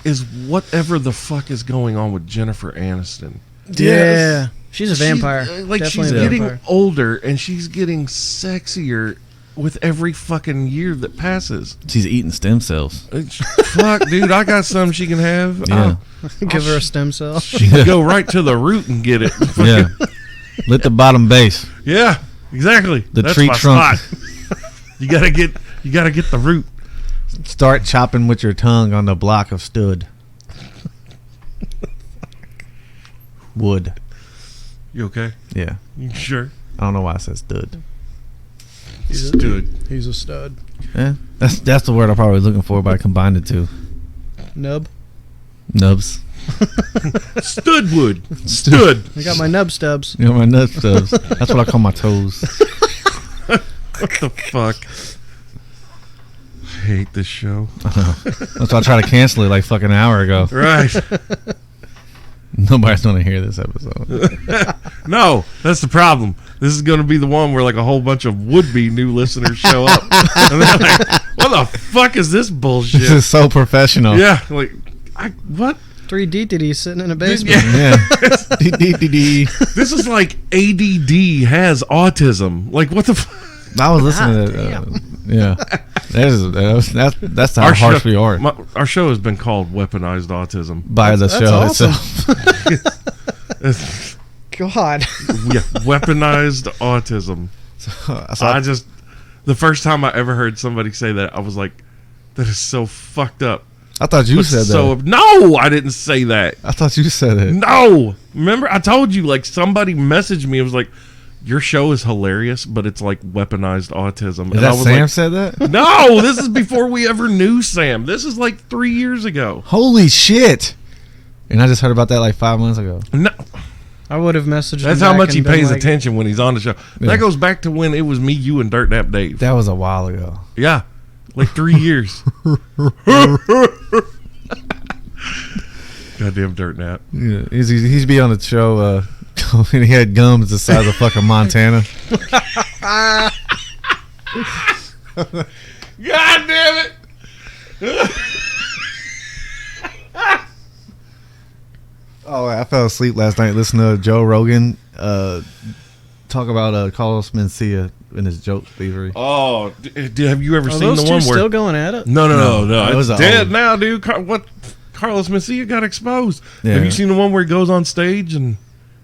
Speaker 2: is whatever the fuck is going on with Jennifer Aniston.
Speaker 4: Yeah. She's a vampire.
Speaker 2: She's getting older and she's getting sexier with every fucking year that passes.
Speaker 3: She's eating stem cells.
Speaker 2: Fuck, dude, I got some she can have.
Speaker 3: Yeah.
Speaker 4: Give her a stem cell.
Speaker 2: She can go right to the root and get it.
Speaker 3: Yeah. Lit the bottom base.
Speaker 2: Yeah, exactly.
Speaker 3: That's tree trunk.
Speaker 2: Spot. You gotta get the root.
Speaker 3: Start chopping with your tongue on the block of stud. Wood.
Speaker 2: You okay?
Speaker 3: Yeah.
Speaker 2: You sure?
Speaker 3: I don't know why I said stud.
Speaker 4: He's a stud.
Speaker 3: Yeah. That's the word I'm probably looking for, but I combined the two.
Speaker 4: Nub.
Speaker 3: Nubs.
Speaker 2: Studwood. Stud.
Speaker 4: I got my nub stubs.
Speaker 3: You know, my nut stubs. That's what I call my toes.
Speaker 2: What the fuck? I hate this show.
Speaker 3: That's why I tried to cancel it like fucking an hour ago.
Speaker 2: Right.
Speaker 3: Nobody's gonna hear this episode.
Speaker 2: No, that's the problem. This is going to be the one where like a whole bunch of would-be new listeners show up. And they're like, what the fuck is this bullshit?
Speaker 3: This is so professional.
Speaker 2: Yeah, like, what?
Speaker 4: 3 DTDs sitting in a basement.
Speaker 3: Yeah. D.
Speaker 2: This is like ADD has autism. Like, what the fuck?
Speaker 3: I was listening to that. Yeah. That's how harsh we are.
Speaker 2: Our show has been called Weaponized Autism.
Speaker 3: By the show
Speaker 4: awesome.
Speaker 3: itself.
Speaker 4: God.
Speaker 2: Yeah, weaponized autism.
Speaker 3: So
Speaker 2: the first time I ever heard somebody say that, I was like, that is so fucked up.
Speaker 3: I thought you said that.
Speaker 2: No, I didn't say that.
Speaker 3: I thought you said it.
Speaker 2: No. Remember, I told you, like, somebody messaged me. It was like, your show is hilarious, but it's like weaponized autism.
Speaker 3: Is that Sam said that?
Speaker 2: No, this is before we ever knew Sam. This is like 3 years ago.
Speaker 3: Holy shit. And I just heard about that like 5 months ago.
Speaker 2: No.
Speaker 4: I would have messaged him.
Speaker 2: That's how much he pays attention when he's on the show. Yeah. That goes back to when it was me, you, and Dirt Nap Dave.
Speaker 3: That was a while ago.
Speaker 2: Yeah. Like 3 years. Goddamn Dirt Nap.
Speaker 3: Yeah, he's be on the show and he had gums the size of fucking Montana.
Speaker 2: God damn it.
Speaker 3: Oh, I fell asleep last night listening to Joe Rogan talk about Carlos Mencia and his joke thievery.
Speaker 2: Oh, have you ever seen
Speaker 4: those
Speaker 2: the
Speaker 4: two
Speaker 2: one where
Speaker 4: still going at it?
Speaker 2: No. It's dead
Speaker 3: old.
Speaker 2: now, dude. What? Carlos Mencia got exposed.
Speaker 3: Yeah.
Speaker 2: Have you seen the one where he goes on stage and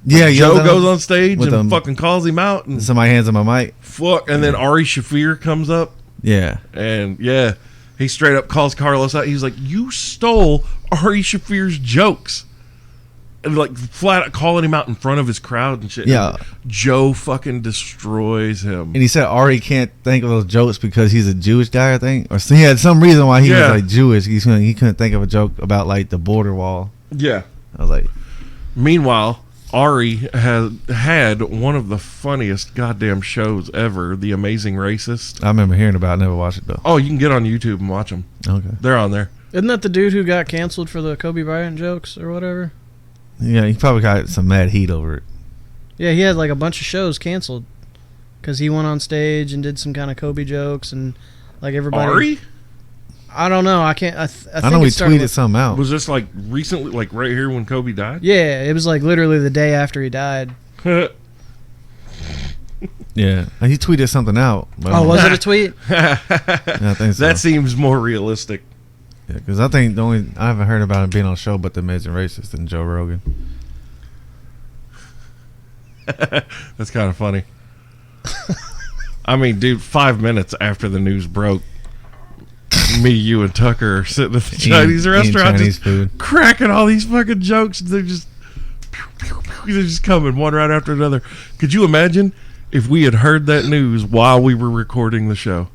Speaker 3: Joe
Speaker 2: goes on stage and fucking calls him out and
Speaker 3: somebody hands him a mic?
Speaker 2: Fuck, and then Ari Shaffir comes up.
Speaker 3: Yeah.
Speaker 2: And he straight up calls Carlos out. He's like, "You stole Ari Shaffir's jokes." And like flat out calling him out in front of his crowd and shit.
Speaker 3: Yeah.
Speaker 2: And Joe fucking destroys him.
Speaker 3: And he said Ari can't think of those jokes because he's a Jewish guy, I think. Or so he had some reason why he was like Jewish. He couldn't think of a joke about like the border wall.
Speaker 2: Yeah.
Speaker 3: I was like.
Speaker 2: Meanwhile, Ari had one of the funniest goddamn shows ever, The Amazing Racist.
Speaker 3: I remember hearing about it. I never watched it though.
Speaker 2: Oh, you can get on YouTube and watch them.
Speaker 3: Okay.
Speaker 2: They're on there.
Speaker 4: Isn't that the dude who got canceled for the Kobe Bryant jokes or whatever?
Speaker 3: Yeah, he probably got some mad heat over it.
Speaker 4: Yeah, he had like a bunch of shows canceled because he went on stage and did some kind of Kobe jokes and like everybody.
Speaker 2: Ari?
Speaker 4: I don't know. I can't. I think
Speaker 3: I know he tweeted something out.
Speaker 2: Was this like recently, like right here when Kobe died?
Speaker 4: Yeah, it was like literally the day after he died.
Speaker 3: Yeah, he tweeted something out.
Speaker 4: Oh, was it a tweet?
Speaker 3: Yeah, I think so.
Speaker 2: That seems more realistic.
Speaker 3: Yeah, because I think I haven't heard about him being on a show but The Amazing Racist and Joe Rogan.
Speaker 2: That's kind of funny. I mean, dude, 5 minutes after the news broke, Me, you, and Tucker are sitting at the Chinese restaurant,
Speaker 3: Chinese
Speaker 2: just
Speaker 3: food.
Speaker 2: cracking all these fucking jokes. They're just coming one right after another. Could you imagine if we had heard that news while we were recording the show?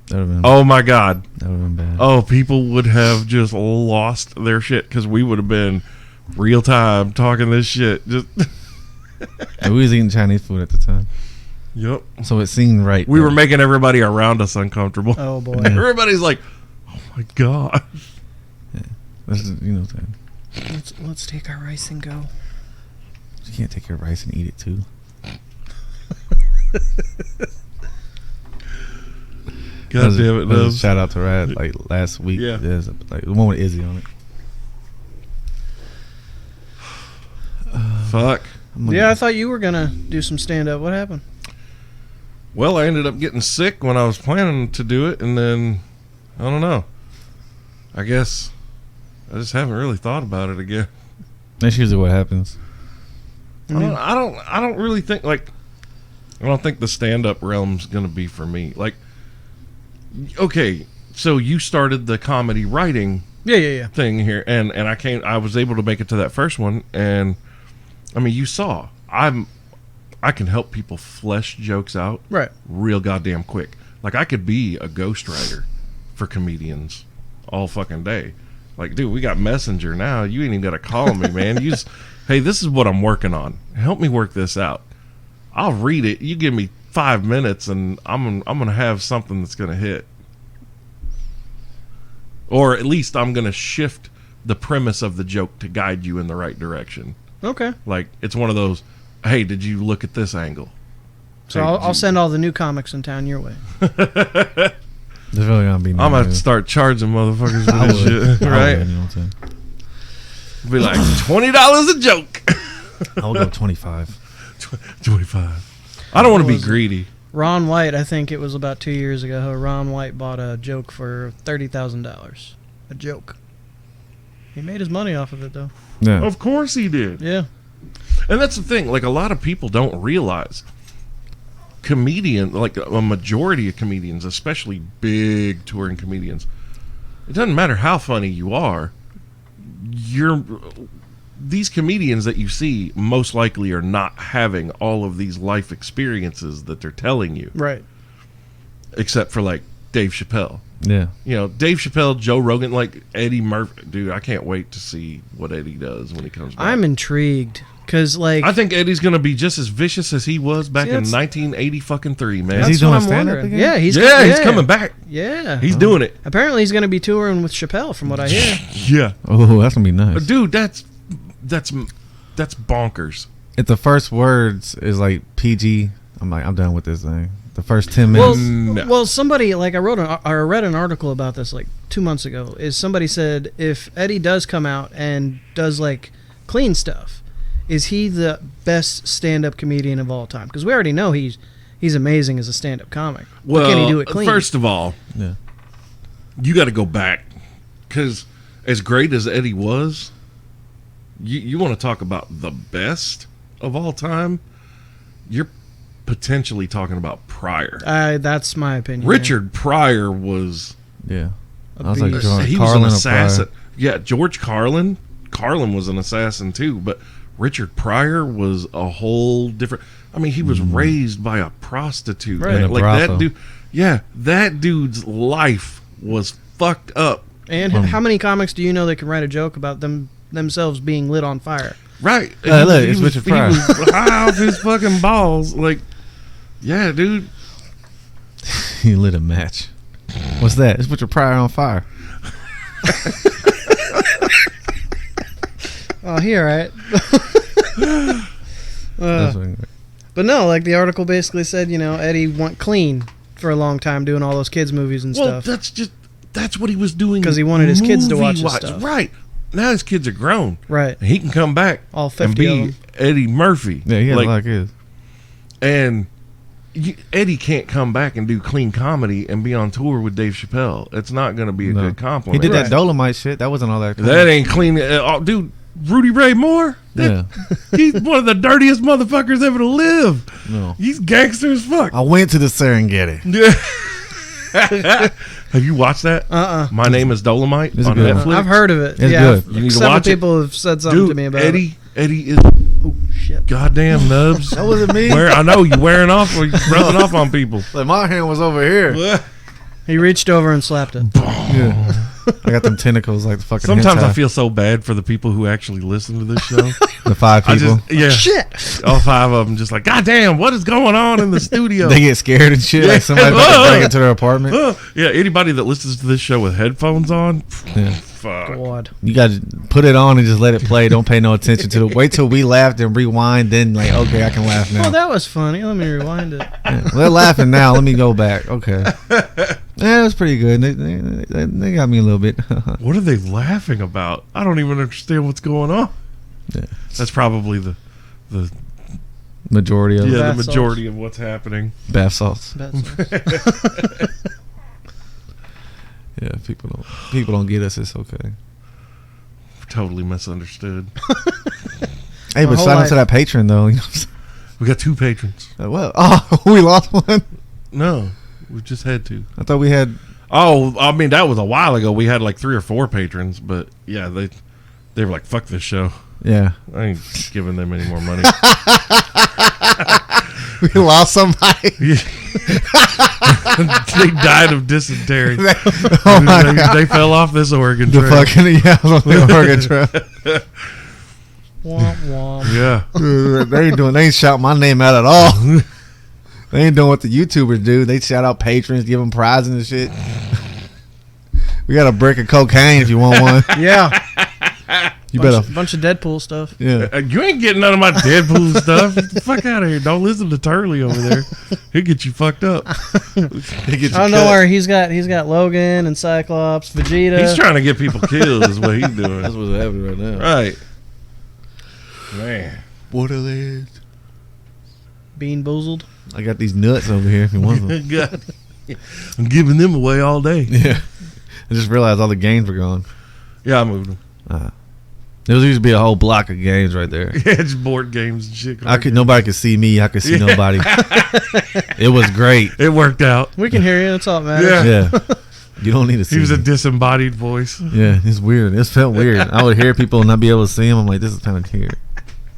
Speaker 3: That would have been.
Speaker 2: Oh my God!
Speaker 3: That would have been bad.
Speaker 2: Oh, people would have just lost their shit because we would have been real time talking this shit. Just
Speaker 3: And we was eating Chinese food at the time,
Speaker 2: yep.
Speaker 3: so it seemed right.
Speaker 2: We were making everybody around us uncomfortable.
Speaker 4: Oh boy.
Speaker 2: Everybody's like, "Oh my God!"
Speaker 3: This is, you know what I'm saying.
Speaker 4: Let's take our rice and go.
Speaker 3: You can't take your rice and eat it too.
Speaker 2: God damn it,
Speaker 3: That was a
Speaker 2: Nubs.
Speaker 3: shout out to Rad like last week.
Speaker 2: Yeah.
Speaker 3: There's like the one with Izzy on it.
Speaker 2: Fuck.
Speaker 4: Yeah, I thought you were gonna do some stand up. What happened?
Speaker 2: Well, I ended up getting sick when I was planning to do it, and then I don't know. I guess I just haven't really thought about it again.
Speaker 3: That's usually what happens.
Speaker 2: I don't really think I don't think the stand up realm's gonna be for me. Like, okay, so you started the comedy writing
Speaker 4: Yeah.
Speaker 2: thing here, and I was able to make it to that first one, and I mean, you saw I can help people flesh jokes out
Speaker 4: Right.
Speaker 2: real goddamn quick. Like, I could be a ghostwriter for comedians all fucking day. Like, dude, we got Messenger now. You ain't even got to call me, man. You just, hey, this is what I'm working on. Help me work this out. I'll read it. You give me 5 minutes, and I'm gonna have something that's gonna hit. Or at least I'm gonna shift the premise of the joke to guide you in the right direction.
Speaker 4: Okay.
Speaker 2: Like, it's one of those, hey, did you look at this angle?
Speaker 4: So
Speaker 2: Hey,
Speaker 4: I'll send all the new comics in town your way.
Speaker 3: There's really gonna be.
Speaker 2: I'm gonna have to start charging motherfuckers for
Speaker 3: I
Speaker 2: this
Speaker 3: would.
Speaker 2: shit,
Speaker 3: I
Speaker 2: right?
Speaker 3: would, you know what I'm saying?
Speaker 2: Be like $20 a joke.
Speaker 3: I will go 25.
Speaker 2: 25. I don't want to be
Speaker 4: was it?
Speaker 2: greedy.
Speaker 4: Ron White, I think it was about 2 years ago. Ron White bought a joke for $30,000. A joke. He made his money off of it though.
Speaker 3: Yeah.
Speaker 2: Of course he did.
Speaker 4: Yeah.
Speaker 2: And that's the thing. Like, a lot of people don't realize like a majority of comedians, especially big touring comedians, it doesn't matter how funny you are. These comedians that you see most likely are not having all of these life experiences that they're telling you,
Speaker 4: Right.
Speaker 2: except for like Dave Chappelle.
Speaker 3: Yeah.
Speaker 2: You know, Dave Chappelle, Joe Rogan, like Eddie Murphy. Dude, I can't wait to see what Eddie does when he comes back.
Speaker 4: I'm intrigued because like
Speaker 2: I think Eddie's going to be just as vicious as he was back
Speaker 4: See,
Speaker 2: in
Speaker 4: that's-
Speaker 2: 1983, man.
Speaker 3: Is he
Speaker 4: that's
Speaker 3: doing
Speaker 4: what I'm
Speaker 3: stand-up
Speaker 4: wondering.
Speaker 3: again?
Speaker 4: Yeah, he's
Speaker 2: He's coming back.
Speaker 4: Yeah.
Speaker 2: He's doing it.
Speaker 4: Apparently he's going to be touring with Chappelle from what I hear.
Speaker 2: Yeah.
Speaker 3: Oh, that's gonna be nice.
Speaker 2: Dude, that's bonkers.
Speaker 3: If the first words is like PG, I'm like, I'm done with this thing. The first 10
Speaker 4: Well,
Speaker 3: minutes.
Speaker 2: No.
Speaker 4: well, somebody like I read an article about this like 2 months ago. Is somebody said if Eddie does come out and does like clean stuff, is he the best stand-up comedian of all time? Because we already know he's amazing as a stand-up comic. But can he do it clean?
Speaker 2: First of all,
Speaker 3: Yeah.
Speaker 2: you got to go back, because as great as Eddie was, you want to talk about the best of all time, you're potentially talking about Pryor.
Speaker 4: That's my opinion.
Speaker 2: Richard Pryor was
Speaker 3: Yeah.
Speaker 4: A
Speaker 3: I was like,
Speaker 4: beast.
Speaker 3: George
Speaker 2: he
Speaker 3: Carlin
Speaker 2: was
Speaker 3: or
Speaker 2: an assassin.
Speaker 3: Pryor.
Speaker 2: Yeah, George Carlin. Carlin was an assassin too, but Richard Pryor was a whole different. I mean, he was raised by a prostitute.
Speaker 4: Right.
Speaker 2: man.
Speaker 3: In a
Speaker 2: Like
Speaker 3: brothel.
Speaker 2: that dude. Yeah, that dude's life was fucked up.
Speaker 4: And how many comics do you know that can write a joke about themselves being lit on fire?
Speaker 2: Right.
Speaker 3: Look,
Speaker 2: He
Speaker 3: it's
Speaker 2: was-
Speaker 3: Richard Pryor.
Speaker 2: He was high off his fucking balls. Like, yeah, dude.
Speaker 3: He lit a match. What's that? It's put your Pryor on fire.
Speaker 4: Oh, here, right?
Speaker 3: That's what,
Speaker 4: But no, like the article basically said, Eddie went clean for a long time doing all those kids movies and
Speaker 2: Well,
Speaker 4: stuff.
Speaker 2: that's what he was doing.
Speaker 4: 'Cause he wanted his kids to watch his
Speaker 2: movie-wise.
Speaker 4: stuff.
Speaker 2: Right. Now his kids are grown.
Speaker 4: Right.
Speaker 2: And he can come back
Speaker 4: All
Speaker 2: and
Speaker 4: 50 of
Speaker 2: be
Speaker 4: them.
Speaker 2: Eddie Murphy.
Speaker 3: yeah, he had
Speaker 2: Like,
Speaker 3: a lot of kids.
Speaker 2: And Eddie can't come back and do clean comedy and be on tour with Dave Chappelle. It's not going to be a
Speaker 3: No.
Speaker 2: good
Speaker 3: He
Speaker 2: compliment.
Speaker 3: did
Speaker 4: Right.
Speaker 3: that Dolomite shit. That wasn't all that.
Speaker 2: That ain't clean. Dude, Rudy Ray Moore?
Speaker 3: Yeah.
Speaker 2: He's one of the dirtiest motherfuckers ever to live.
Speaker 3: No.
Speaker 2: He's gangster as fuck.
Speaker 3: I went to the Serengeti.
Speaker 2: Yeah. Have you watched that? My Name is Dolomite
Speaker 3: It's
Speaker 2: on
Speaker 3: good.
Speaker 2: Netflix.
Speaker 4: I've heard of it.
Speaker 3: It's
Speaker 4: yeah,
Speaker 3: good.
Speaker 2: You need to
Speaker 4: several
Speaker 2: watch it.
Speaker 4: people have said something
Speaker 2: Dude,
Speaker 4: to me about
Speaker 2: Eddie is
Speaker 4: it. Oh shit!
Speaker 2: goddamn nubs.
Speaker 3: That wasn't me.
Speaker 2: I know you wearing off, or you rubbing off on people.
Speaker 3: Like my hand was over here.
Speaker 4: He reached over and slapped it.
Speaker 3: Yeah. I got them tentacles like the fucking.
Speaker 2: Sometimes I
Speaker 3: hentai.
Speaker 2: feel so bad for the people who actually listen to this show.
Speaker 3: the 5
Speaker 2: I
Speaker 3: people.
Speaker 2: just, yeah,
Speaker 4: Shit!
Speaker 2: all 5 of them just like, God damn, what is going on in the studio?
Speaker 3: They get scared and shit. Like somebody about to break into their apartment.
Speaker 2: Yeah, anybody that listens to this show with headphones on,
Speaker 3: Yeah.
Speaker 2: fuck.
Speaker 4: God.
Speaker 3: You got to put it on and just let it play. Don't pay no attention to it. Wait till we laughed and rewind. Then like, okay, I can laugh now.
Speaker 4: Oh, that was funny. Let me rewind it.
Speaker 3: Yeah. They're laughing now. Let me go back. Okay. Yeah, it was pretty good. They got me a little bit.
Speaker 2: What are they laughing about? I don't even understand what's going on.
Speaker 3: Yeah.
Speaker 2: That's probably the
Speaker 3: Majority of
Speaker 2: yeah,
Speaker 3: it.
Speaker 2: the majority of what's happening.
Speaker 3: Bath salts.
Speaker 4: That's-
Speaker 3: Yeah, people don't get us. It's okay.
Speaker 2: Totally misunderstood.
Speaker 3: Hey,
Speaker 4: My
Speaker 3: but
Speaker 4: whole
Speaker 3: sign up
Speaker 4: life.
Speaker 3: to that Patreon though. You know what I'm saying?
Speaker 2: We got 2 patrons.
Speaker 3: What? Oh, we lost one.
Speaker 2: No, we just had 2.
Speaker 3: I thought we had.
Speaker 2: Oh, I mean that was a while ago. We had like 3 or 4 patrons, but yeah, they were like, "Fuck this show.
Speaker 3: Yeah,
Speaker 2: I ain't giving them any more money."
Speaker 3: we lost somebody.
Speaker 2: They died of dysentery.
Speaker 3: Oh my God.
Speaker 2: They fell off this Oregon
Speaker 3: The
Speaker 2: Trail.
Speaker 3: fucking yeah, I was on the Oregon Trail.
Speaker 4: womp womp.
Speaker 2: Yeah.
Speaker 3: They ain't shout my name out at all. They ain't doing what the YouTubers do. They shout out patrons, give them prizes and shit. We got a brick of cocaine if you want one.
Speaker 4: Yeah.
Speaker 3: You
Speaker 4: bunch,
Speaker 3: better.
Speaker 4: bunch of Deadpool stuff.
Speaker 3: Yeah.
Speaker 2: You ain't getting none of my Deadpool stuff. Get the fuck out of here. Don't listen to Turley over there. He'll get you fucked up.
Speaker 3: He gets you
Speaker 4: I don't know
Speaker 3: cut.
Speaker 4: where he's got Logan and Cyclops, Vegeta.
Speaker 2: He's trying to get people killed is what he's doing.
Speaker 3: That's what's happening right now.
Speaker 2: Right. Man.
Speaker 3: Borderlands.
Speaker 4: Bean boozled.
Speaker 3: I got these nuts over here if you want them.
Speaker 2: God. I'm giving them away all day.
Speaker 3: Yeah. I just realized all the games were gone.
Speaker 2: Yeah, I moved them.
Speaker 3: There used to be a whole block of games right there.
Speaker 2: Yeah, just board games and shit.
Speaker 3: Nobody could see me. I could see
Speaker 2: Yeah.
Speaker 3: nobody. It was great.
Speaker 2: It worked out.
Speaker 4: We can hear you. That's all that matters.
Speaker 2: Yeah.
Speaker 3: Yeah. You don't need to see
Speaker 2: He was a
Speaker 3: me.
Speaker 2: disembodied voice.
Speaker 3: Yeah, it's weird. It felt weird. I would hear people and not be able to see them. I'm like, this is kind of weird.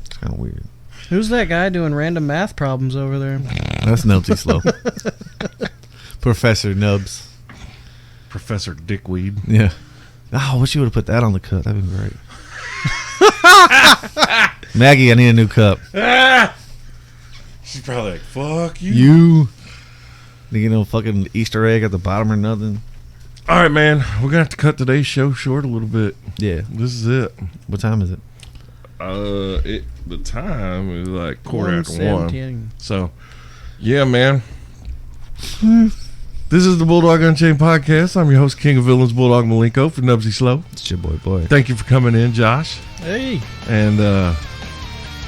Speaker 3: It's kind of weird.
Speaker 4: Who's that guy doing random math problems over there?
Speaker 3: That's Nubsy Slow. Professor Nubs.
Speaker 2: Professor Dickweed.
Speaker 3: Yeah. Oh, I wish you would have put that on the cup. That'd be great. Maggie, I need a new cup.
Speaker 2: Ah! She's probably like, fuck you.
Speaker 3: You. You know, fucking Easter egg at the bottom or nothing.
Speaker 2: All right, man. We're going to have to cut today's show short a little bit.
Speaker 3: Yeah.
Speaker 2: This is it.
Speaker 3: What time is it?
Speaker 2: The time is like 1:15.
Speaker 4: 1:17.
Speaker 2: So, yeah, man. This is the Bulldog Unchained podcast. I'm your host, King of Villains, Bulldog Malenko for Knubsie Slow.
Speaker 3: It's your boy.
Speaker 2: Thank you for coming in, Josh.
Speaker 4: Hey,
Speaker 2: And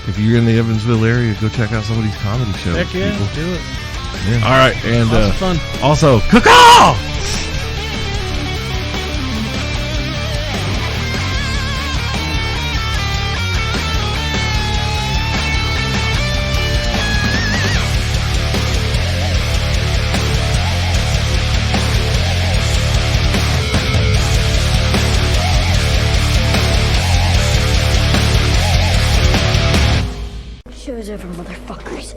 Speaker 2: if you're in the Evansville area, go check out some of these comedy shows.
Speaker 4: heck yeah,
Speaker 2: people.
Speaker 4: do it.
Speaker 3: Yeah.
Speaker 2: All right, and
Speaker 4: Lots of fun.
Speaker 2: also, caw.
Speaker 1: Show's over, motherfuckers.